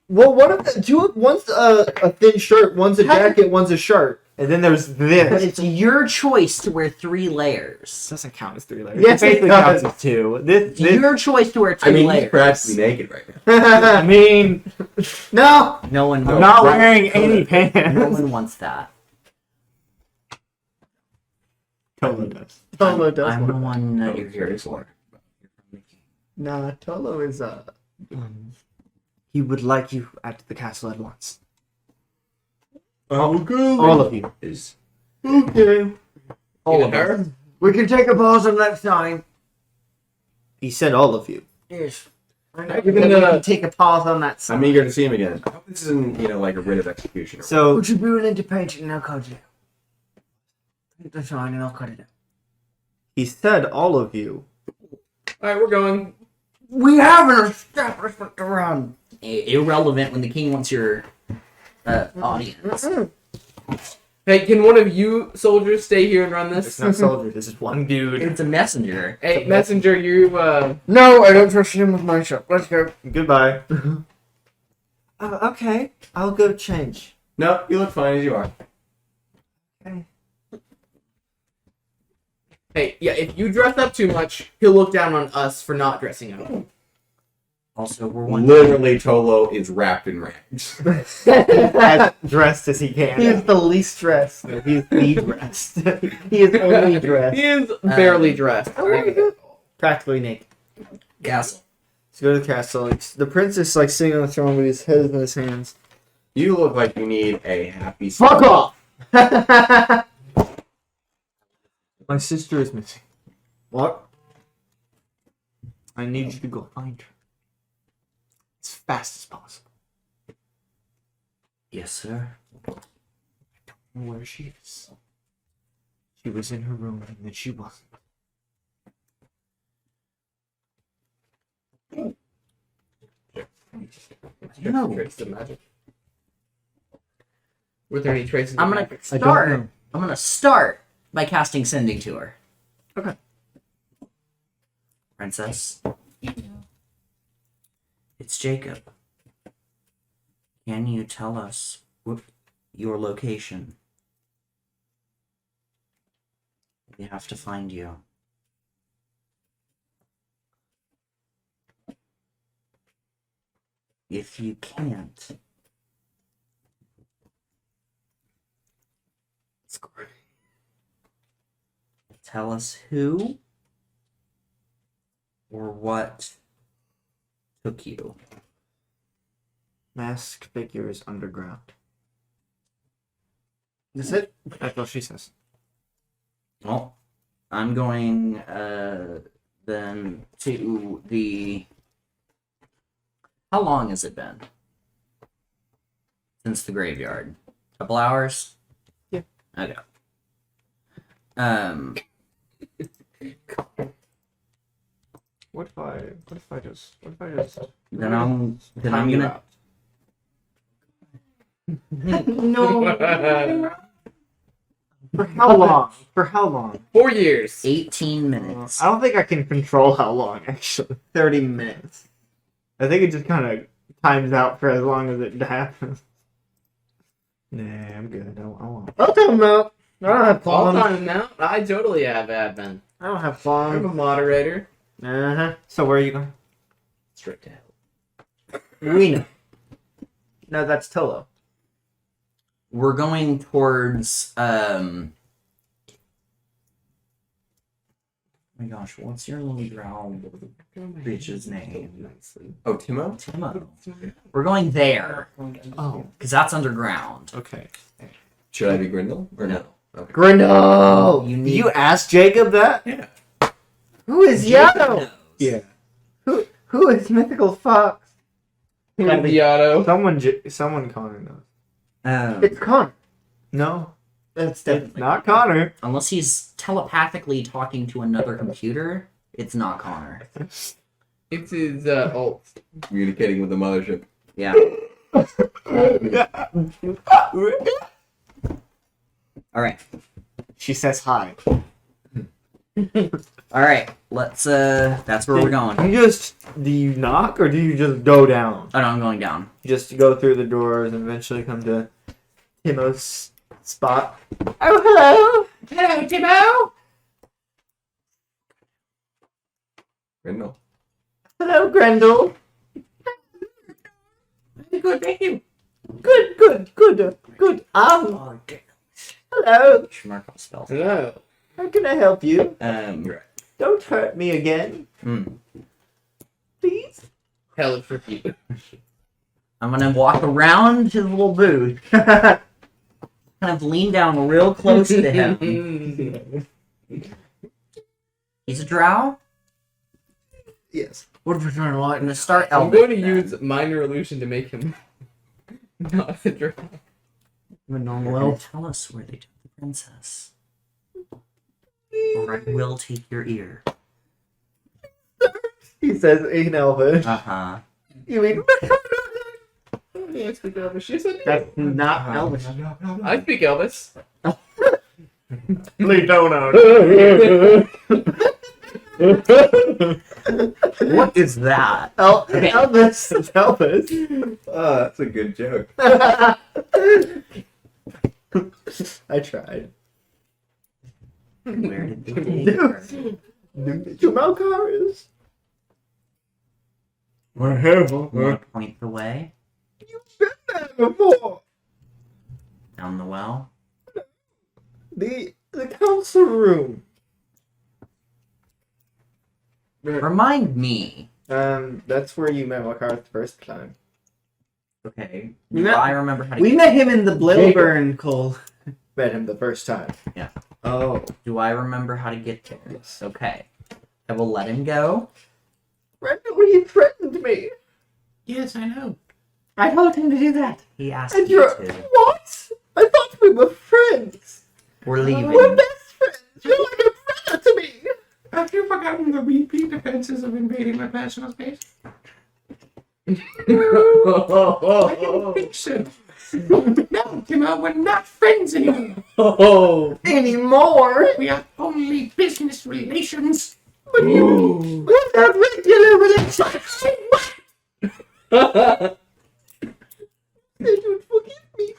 Well, one of the two. One's a thin shirt. One's a jacket. One's a shirt. And then there's But this. it's your choice to wear 3 layers. Doesn't count as 3 layers. Yes, it it basically does. counts as 2. This. It's your choice to wear 2 I mean, layers. he's practically naked right now. I mean, No. No one. I'm wants not that. wearing any No pants. one wants that. Tolo does. Tolo does. I'm the want- one that Oh, you're here very for. Nah, Tolo is He would like you at the castle at once. Oh, good. All of you. Is Okay. All Even of her? us. We can take a pause on that sign. He said all of you. Yes. I know. I'm We can gonna- take a pause on that sign. I'm eager to see him again. I hope this isn't, like a writ of execution. So Would you be willing to paint it and I'll cut it out? Paint the sign and I'll cut it out. he said all of you. Alright, we're going. We have an establishment to run. Irrelevant when the king wants your audience. Hey, can one of you soldiers stay here and run It's this? not soldiers. This is one dude. It's a messenger. Hey, messenger, you, No, I don't trust him with my shop. Let's go. Goodbye. Okay, I'll go change. No, you look fine as you are. Hey, yeah, if you dress up too much, he'll look down on us for not dressing up. Also, we're one. Literally, Tolo is wrapped in rags. As dressed as he can. He is the least dressed. No, he's the dressed. He is only dressed. He is barely dressed. Practically naked. Castle. Let's go to the castle. The prince is like sitting on the throne with his head in his hands. You look like you need a happy. Fuck off! My sister is missing. What? I need you to go find her. As fast as possible. Yes, sir. I don't know where she is. She was in her room and then she wasn't. No. Traces of magic. Were there any traces? I'm of gonna magic? start. know. I'm gonna start by casting Sending to her. Okay. Princess. It's Jacob. Can you tell us your location? We have to find you. If you can't, tell us who or what took you. Masked figures underground. That's it? That's what she says. Well, I'm going then to the. How long has it been since the graveyard? Couple hours. Yeah. Okay. What if I just Then I'm time you gonna. out? No. For how long? For how long? 4 years. 18 minutes. I don't think I can control how long, actually. 30 minutes. I think it just kind of times out for as long as it happens. Nah, I'm good. I won't. I'll tell him out. I don't have All qualms. time now. I totally have admin. I don't have I'm a qualms. moderator. Uh-huh. So where are you going? Straight to hell. We know. No, that's Tolo. We're going towards. Oh my gosh, what's your little drow bitch's name? Oh, Timo? Timo. We're going there Oh, because that's underground. okay. Should I be Grindel or no? Okay. Grindel! You need. You asked Jacob that? Yeah. Who is Yato? Yeah. Who is Mythical Fox? Yato. Someone Connor knows. It's Connor. No, That's it's definitely not Connor. Unless he's telepathically talking to another computer, it's not Connor. It's his alt. Communicating with the mothership. Yeah. All right. She says hi. All right. Let's. That's where we're going. Do you knock or do you just go down? Oh no, I'm going down. Just go through the doors and eventually come to Timo's spot. Oh, hello! Hello, Timo. Grindel. Hello, Grendel. Good, thank you. Good. Hello. Schmarkle spell. Hello. How can I help you? Don't hurt me again, please. Hell for you. I'm gonna walk around his little booth, kind of lean down real close to him. He's a drow. Yes. What if we're trying to walk? I'm gonna start I'm Elvish. going to then. use minor illusion to make him not a drow. You're gonna tell us where they took the princess, or I will take your ear. He says in Elvish. Uh-huh. You mean? I speak Elvish. Yes, I do. That's not Elvis. I speak Elvis. Please don't own. What is that? Elvis. It's Elvis. Oh, that's a good joke. I tried. Where did they take her? Jamal cars. Whatever. You want to point the way? Before Down the well? the council room. Remind me. That's where you met Makar the first time. Okay. We Do met- I remember how to We get met him in the Blailburn, Cole. Met him the first time. Oh. Do I remember how to get there? Yes. Okay. I will let him go. Brenda, when he threatened me. Yes, I know. I told him to do that. He asked And you you're to. what? I thought we were friends. We're leaving. We're best friends. You're like a brother to me. Have you forgotten the repeat offenses of invading my personal space? I didn't think so. No, Timo, we're not friends anymore. Oh. Anymore? We are only business relations. But you we're not regular relations. They don't forgive me.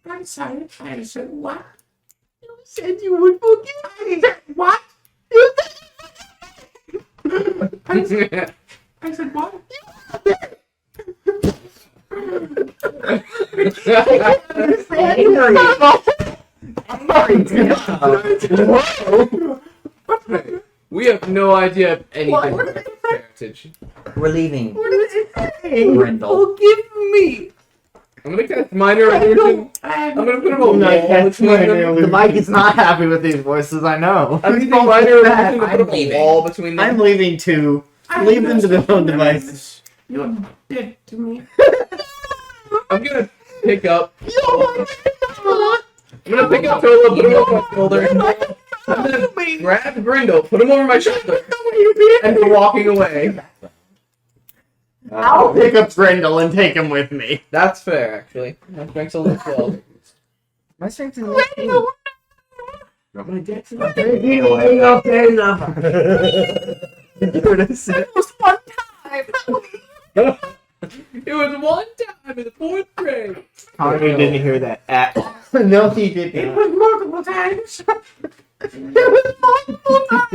I'm sorry. I said what? You said you would forgive me. What? You said I said what? We have no idea of anything about his heritage. We're leaving. What is it saying? Grendel. Forgive me. I'm gonna cast minor illusion. I'm gonna put him on No, wall that's between them. the mic is not happy with these voices, I know. I'm using minor illusion to I'm put a leaving. wall between them. I'm leaving too. Leave them to their own devices. You're dead to me. I'm gonna pick up. You're my I'm gonna pick up Tola, put him over my shoulder. I'm gonna grab Grindel, put him over my shoulder, and we're walking away. I'll pick up Grendel and take him with me. That's fair, actually. My strength's only 12. My strength is Not my dead to Okay, enough. It was one time. It was one time in the 4th grade. Connie didn't hear that at all. No, he did It not. was multiple times. There was multiple times.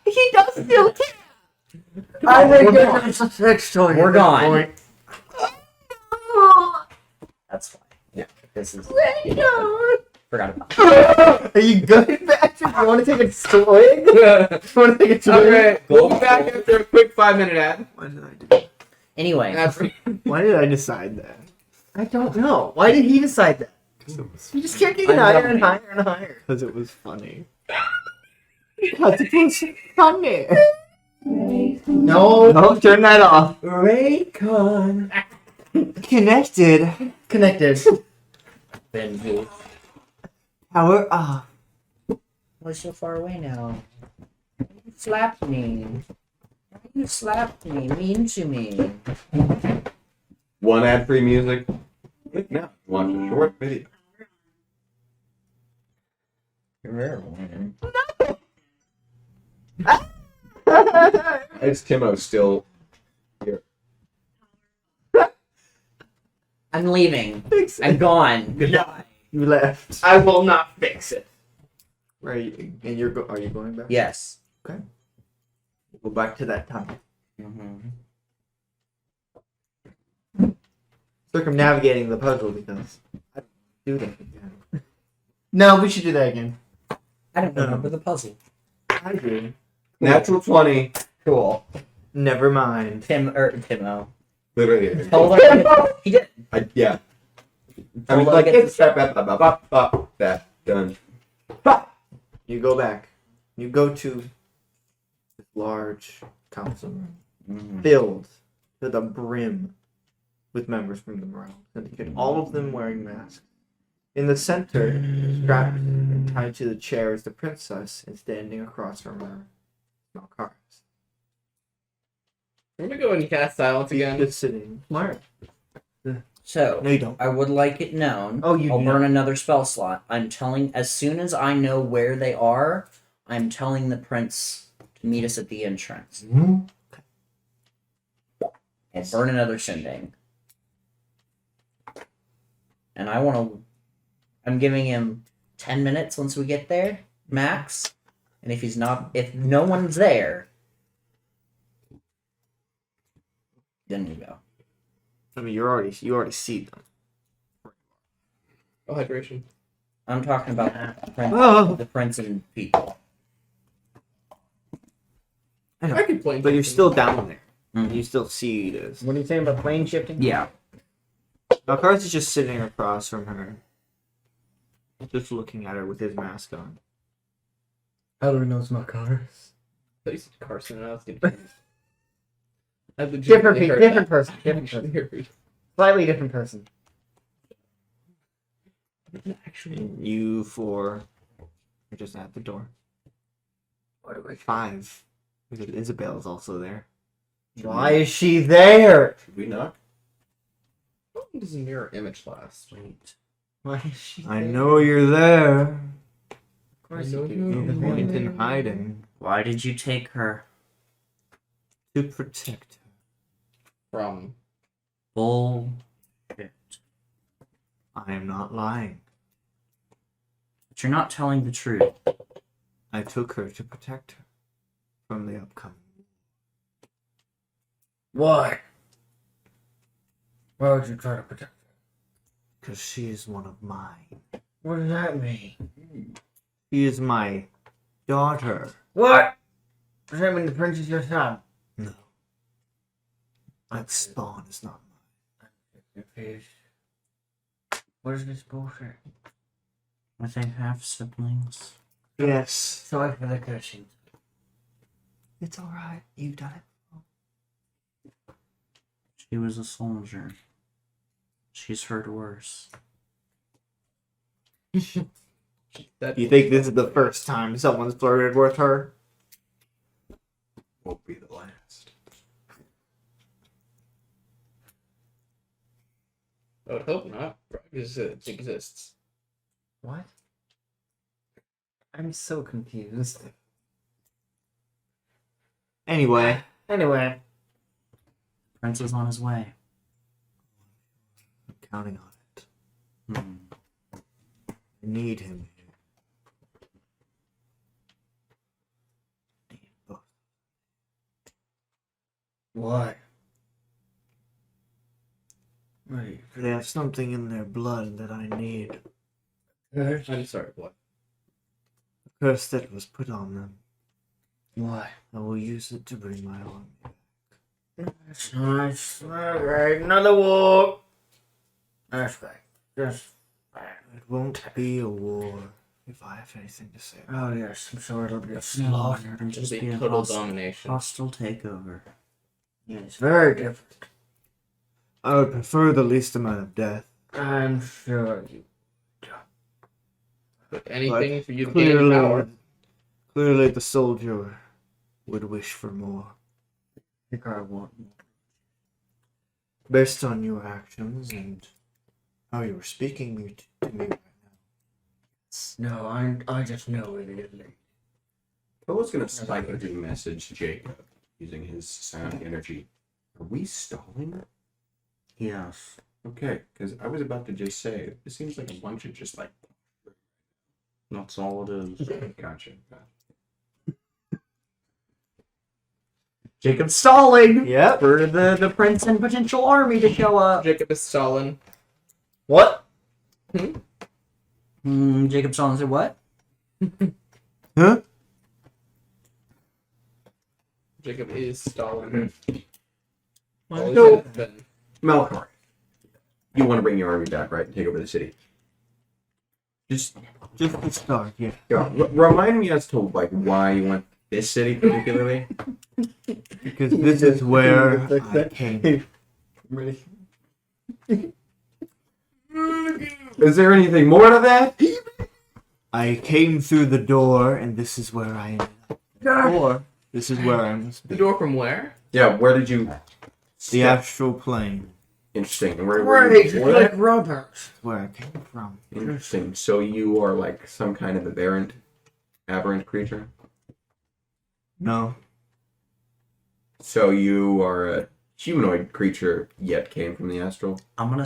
He does still care. I think there's a sex toy. We're at this gone. point. That's fine. Yeah. This is. Grendel. Forgot about it. Are you good, Patrick? You want to take a swig? You want to take a swig? Okay, we'll be back after a quick 5-minute ad. What did I do? Anyway. That's Why did I decide that? I don't know. Why did he decide that? You just kept getting I'm higher not- and higher and higher. Because it was funny. Because it was funny. No, No, turn that off. Raycon. Connected. connected. Benji. Power off. We're so far away now. You slapped me. You slapped me. Mean to me. One ad-free music. Click now. Watch a short video. Is Timo still here? I'm leaving. Fix I'm it. gone. Goodbye. You left. I will not fix it. Where are you? And are you going back? Yes. Go back to that time. Mm-hmm. Circumnavigating the puzzle because I don't do that again. No, we should do that again. I don't remember the puzzle. I do. Natural 20. Cool. Never mind. Timo. Literally. He did. Yeah. I mean, Tola like, gets it's that done. You go back. You go to this large council room Mhm. filled to the brim with members from the Morale Syndicate, all of them wearing masks. In the center, strapped and tied to the chair, is the princess, and standing across from her, Malkaris. I'm gonna go and cast silence again. Just sitting. Smart. So, No, you don't. I would like it known. Oh, you I'll do burn not. another spell slot. I'm telling, as soon as I know where they are, I'm telling the prince to meet us at the entrance. I'll burn another sending. And I'm giving him 10 minutes once we get there. max. And if no one's there, then we go. I mean, you already see them. Oh, hydration. I'm talking about the prince and people. I could plane. But you're still down there. Mhm. You still see this. What are you saying about plane shifting? Yeah. Malkarth is just sitting across from her, just looking at her with his mask on. How do we know it's not cars? I you said Carson, and I was getting. Different person. Different person. Slightly different person. Actually, And you four are just at the door. What do we? 5. Because Isabel's also there. Why is she there? Should we knock? how long does a mirror image last? Why is she I there? know you're there. Of course I know you do. you No know. point in hiding. Why did you take her? To protect her. From Bullshit. I am not lying. But you're not telling the truth. I took her to protect her from the upcoming. Why? Why would you try to protect her? Because she is one of mine. What does that mean? She is my daughter. What? Does that mean the prince is your son? No. That spawn is not What is this bullshit? I think half siblings. mine. Yes. Sorry for the cursing. It's alright. You've done it. She was a soldier. She's heard worse. that. You think this is the first time someone's flirted with her? Won't be the last. I would hope not, because it exists. What? I'm so confused. Anyway, Anyway, Prince is on his way. I'm counting on it. Hmm. I need him here. Need both. why? Wait. They have something in their blood that I need. I'm sorry, what? The curse that was put on them. Why? I will use it to bring my army back. That's nice. Alright, another war. That's right. Just. It won't be a war if I have anything to say. Oh, yes, I'm sure it'll be a No, slaughter. it'll Just just be be a total hostile, domination. hostile takeover. It's very different. I would prefer the least amount of death. I'm sure you. Anything for you to gain in power. Clearly the soldier would wish for more. I think I want more. Based on your actions and how you were speaking to me right now. No, I just know it is late. Poe's gonna spike a message to Jacob using his sound energy. Are we stalling? Yes. Okay, because I was about to just say it seems like a bunch of just like. That's all it is. Gotcha. Jacob's stalling Yep. for the prince and potential army to show up. Jacob is Stalin. What? Jacob stalling said what? Huh? Jacob is Stalin. Always So- has been. Malkar, you want to bring your army back, right? And take over the city. Just Just to start, yeah. remind me as to like why you want this city particularly. Because this is where I came. Ready? Is there anything more to that? I came through the door, and this is where I ended up. Or this is where I must The be. door from where? Yeah, where did you? The astral plane. Interesting. And where Right, you just before like that? rubbers. Where I came from. Interesting. So you are like some kind of aberrant creature. No. So you are a humanoid creature, yet came from the astral. I'm going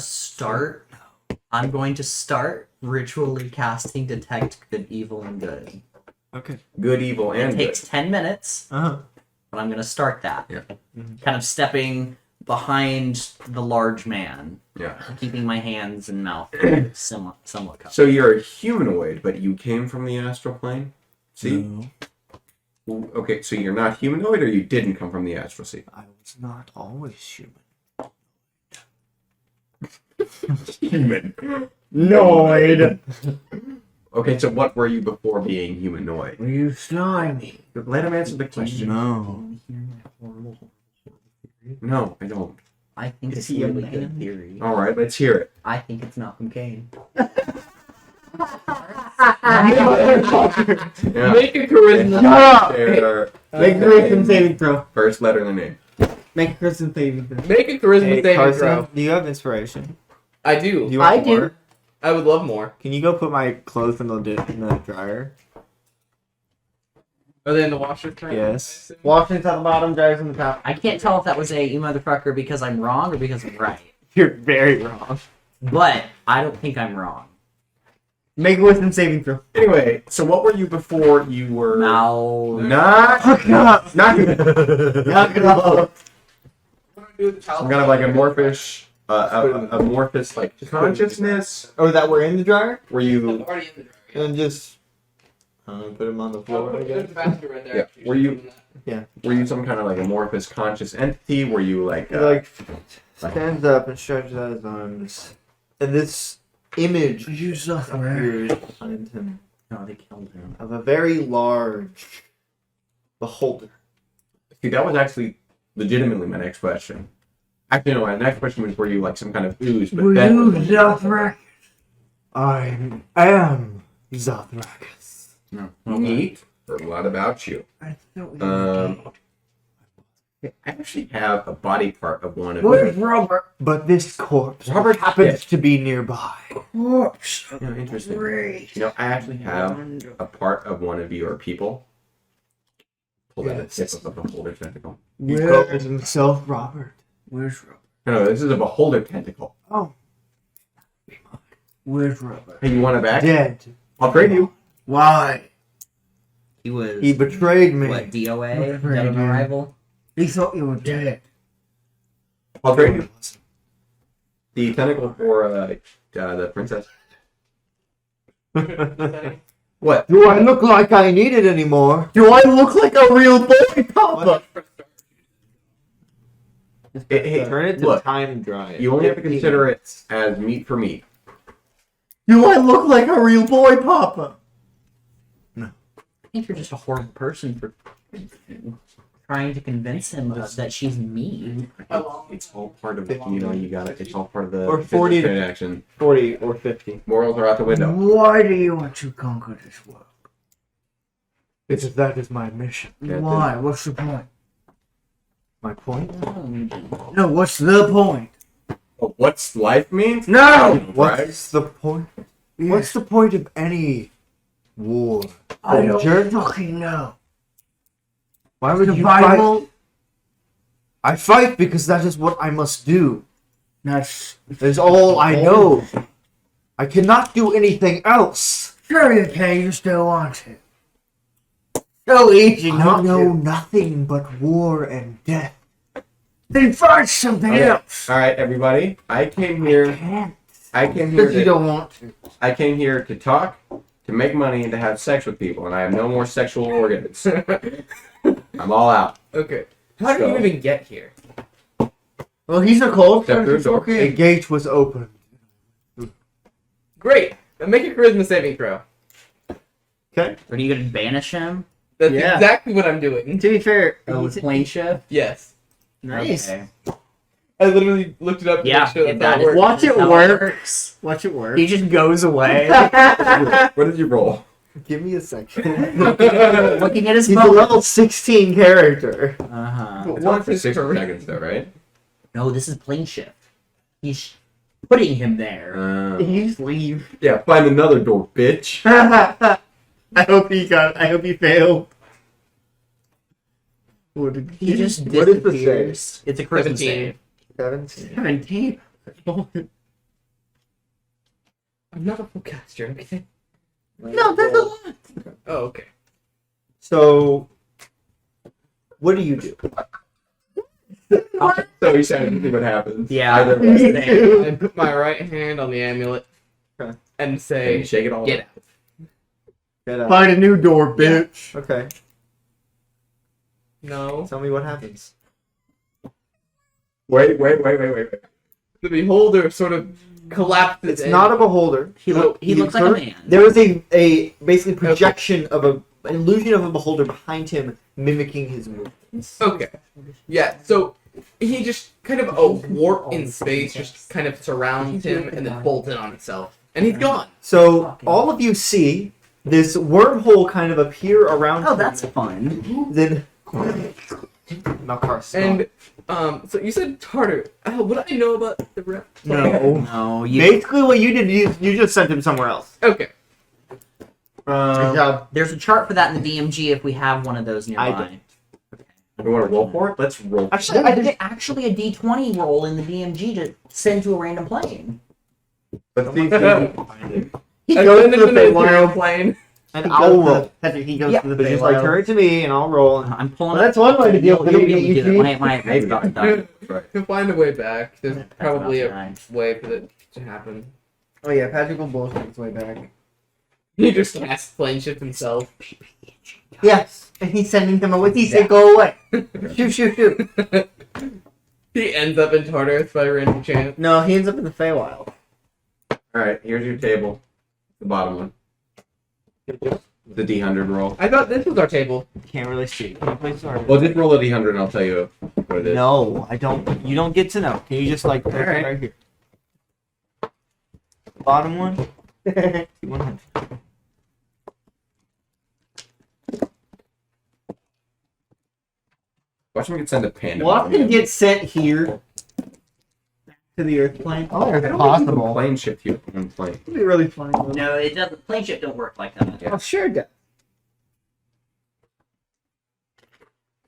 to start ritually casting detect good, evil, and good. Okay. Good, evil, and It takes 10 minutes, Uh-huh. but I'm gonna start that. Yeah. Kind of stepping behind the large man, good. Yeah. keeping my hands and mouth somewhat covered. So you're a humanoid, but you came from the astral plane? See? No, Okay, so you're not humanoid, or you didn't come from the astral sea? I was not always human. Humanoid. Okay, so what were you before being humanoid? Were you slimy? Let him answer the question. No. No, I don't. I think Is it's he a a really man? good theory. All right, let's hear it. I think it's Malcolm Kane. Yeah. Make a charisma. Share Make a charisma saving throw. first letter in the name. Make a charisma saving throw. Make a charisma Hey, saving Carson, throw. do you have inspiration? I Do do. you want I do. more? I would love more. Can you go put my clothes in the dryer? Are they in the washer? Currently? Yes. Washington's at the bottom, dryers on the top. I can't tell if that was a you motherfucker because I'm wrong or because I'm right. You're very wrong. But I don't think I'm wrong. Make a wisdom saving throw. Anyway, so what were you before you were not Fuck up. not Knock it off. some kind of like amorphous amorphous like consciousness? Oh, that we're in the dryer? Were you And just put them on the floor, I guess. Yeah. Were you some kind of like amorphous conscious entity? Were you like He like stands up and stretches out his arms, and this image appears behind him No, they killed him. of a very large beholder. see, that was actually legitimately my next question. Actually, no, my next question was, were you like some kind of ooze? But then Zothrak? I am Zothrakis. neat. Heard a lot about you. I thought I actually have a body part of one of Where's you. Robert? But this corpse Robert happens to be nearby. Corpse. Yeah, interesting. Great. You know, I actually have a part of one of your people. Pull that Yes. tip of a beholder tentacle. He Where- calls himself Robert. Where's Robert? No, this is a beholder tentacle. Oh, Where's Robert? Hey, you want it back? dead. I'll trade you. Why? He was He betrayed me. what, DOA? Whatever Dead he on did. arrival? He thought you were dead. I'll trade you. The tentacle for the princess. What? Do I look like I need it anymore? Do I look like a real boy, Papa? Hey, Turn it to look, time dry. you only have to consider it as meat for meat. Do I look like a real boy, Papa? I think you're just a horrible person for trying to convince him that she's mean. It's all part of the, you got it. It's all part of the Or business 40 transaction. 40 or 50. Morals are out the window. Why do you want to conquer this world? Because that is my mission. That's Why? What's the point? My point? No, what's the point? Oh, what's life means? No! What's the point? What's the point of any war? I don't Jerk? fucking know. Why would you fight? Survival? I fight because that is what I must do. That's That is all I know. I cannot do anything else. sure you can, you still want to. So easy I not know to. nothing but war and death. Then find something Okay. else. All right, everybody. I came here. Can't. I came here. Because you To, don't want to. I came here to talk, to make money, and to have sex with people. And I have no more sexual organs. I'm all out. Okay. How did you So- even get here? Well, he's a cold. Step through the door. A gate was opened. Great. Now make a charisma saving throw. Okay. Are you gonna banish him? That's Yeah. exactly what I'm doing. To be fair, Oh, with plane shift? Yes. nice. Okay. I literally looked it up to Yeah, make sure if that's how that it is- works. Watch it That's how work. works. Watch it work. He just goes away, What did you roll? Give me a second. looking at his He's a phone. level 16 character. Uh-huh. It's on for 60 seconds, though, right? No, this is plane shift. He's putting him there. You just leave. Yeah, find another door, bitch. I hope he failed. What did He just What is the disappears. It's a charisma 17. save. 17. 17. I'm not a full caster, okay? No, that's a lot. Oh, okay. So, what do you do? So he's trying to see what happens. Yeah. Either way. I put my right hand on the amulet Okay. and And say, you shake it all "Get up. out." Get up. Find a new door, bitch. Okay. No. Tell me what happens. Wait. The beholder sort of collapses. It's in. not a beholder. He looks like a man. There is a basically projection of an illusion of a beholder behind him, mimicking his movements. Okay. Yeah, so he just kind of a warp in space just kind of surrounds him and then folds in on itself. And he's gone. So all of you see this wormhole kind of appear around Oh, him. that's fun. Then Malkar's And so you said Tartar. Would I know about the rep? no. No, you. Basically, what you did, you just sent him somewhere else. Okay. Good job. There's a chart for that in the DMG if we have one of those nearby. don't. You want to roll for it? Let's roll. Actually, there's actually a D20 roll in the DMG to send to a random plane. Let's see if we can find it. He I goes send to it the to Feywild. plane. And He I'll goes to roll. the- Patrick, he goes Yeah. to the But just like Feywild. turn it to me, and I'll roll. I'm pulling. Well, that's one way to deal with You'll it. be able to You do that. see? My Maybe. about to die. Right. He'll find a way back. There's That's probably about a to die. way for that to happen. Oh yeah, Patrick will bullshit his way back. He just casts plane shift himself. Yes, and he's sending him away. He said, "Go away." Shoot. He ends up in Tartarus by random chance. No, he ends up in the Feywild. Alright, here's your table. The bottom one. The D100 roll. I thought this was our table. Can't really see. Can you please start? Well, just roll a D100 and I'll tell you what it is. No, I don't. You don't get to know. Can you just like put it Alright. right here? Bottom one. 100. Watch me get sent a panda. Watson gets sent here to the Earth plane. Oh, I it's don't possible. plane shift you on plane. It'd be really funny. No, it doesn't. Plane ship don't work like that. Yeah. Oh, sure it does.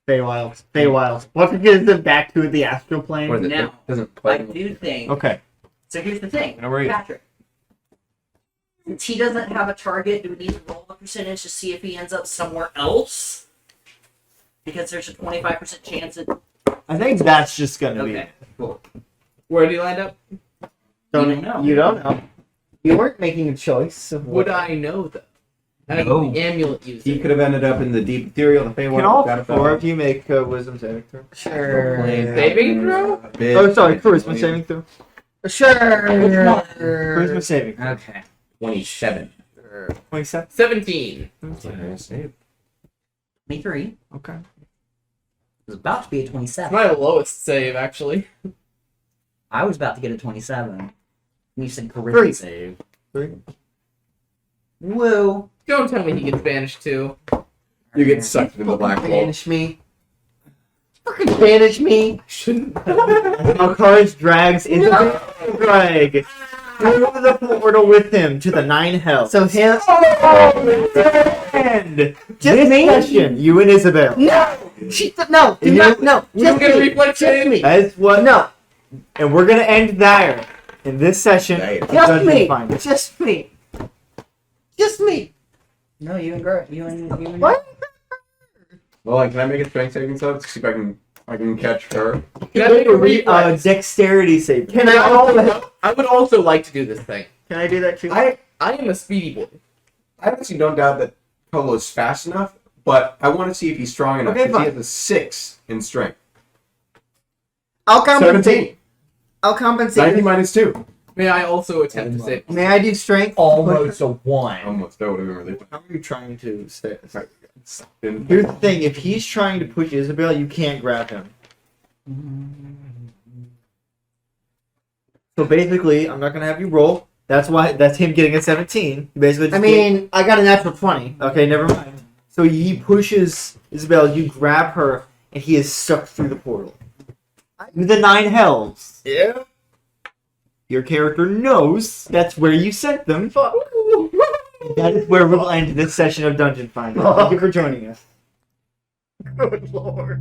Feywild. Once it gets them back to the astral plane. What is it? Now, It doesn't I play. do think. Okay. So here's the thing, Now where are you? Patrick. Since he doesn't have a target, do we need to roll a percentage to see if he ends up somewhere else? Because there's a 25% chance that. I think that's just gonna Okay. Where do you land up? don't know. You don't know. You weren't making a choice. Of Would what- I know though? I No. the amulet user. He could have ended up in the deep ethereal, the Feywild. Can all got a four of you make a wisdom saving throw? Sure. Saving throw? Oh, sorry, charisma saving throw. Sure. Charisma saving throw. Okay. 27. 27. 17. Save. 23. Okay. It was about to be a It's 27. my lowest save actually. I was about to get a 27. And you said charisma Three. save. 3. Woo. Don't tell me he gets banished too. You get sucked into the black hole. Banish me. Fucking banish me. Shouldn't. Malkar's drags Isabel drag through the portal with him to the 9 hells. So him. And Just this me? session, you and Isabel. No. No. Do You- not. No. We don't Just get a me. reflex Just save? me. That's what. No. And we're gonna end there in this session. There. of Just me. Dungeonfinders. Just me. Just me. No, you and Gert. You and. What? Well, like, can I make a strength saving throw to see if I can catch her? Can I make a reflex? Dexterity save. Can I also? I would also like to do this thing. Can I do that too? I am a speedy boy. I honestly don't doubt that Polo's fast enough, but I want to see if he's strong enough. Okay, 'cause he fine. has a 6 in strength. I'll compensate. 17. I'll compensate. 90 minus 2. May I also attempt to save? May I do strength? Almost a 1. Almost. That would have been really How are you trying to stay? fun. Here's the thing: if he's trying to push Isabel, you can't grab him. So basically, I'm not gonna have you roll. That's him getting a 17. You basically just I mean, I got a natural 20. okay, never mind. So he pushes Isabel, you grab her, and he is sucked through the portal. The 9 hells. Yeah. Your character knows that's where you sent them. That is where we'll end this session of Dungeon Finders. Thank you for joining us. Good lord.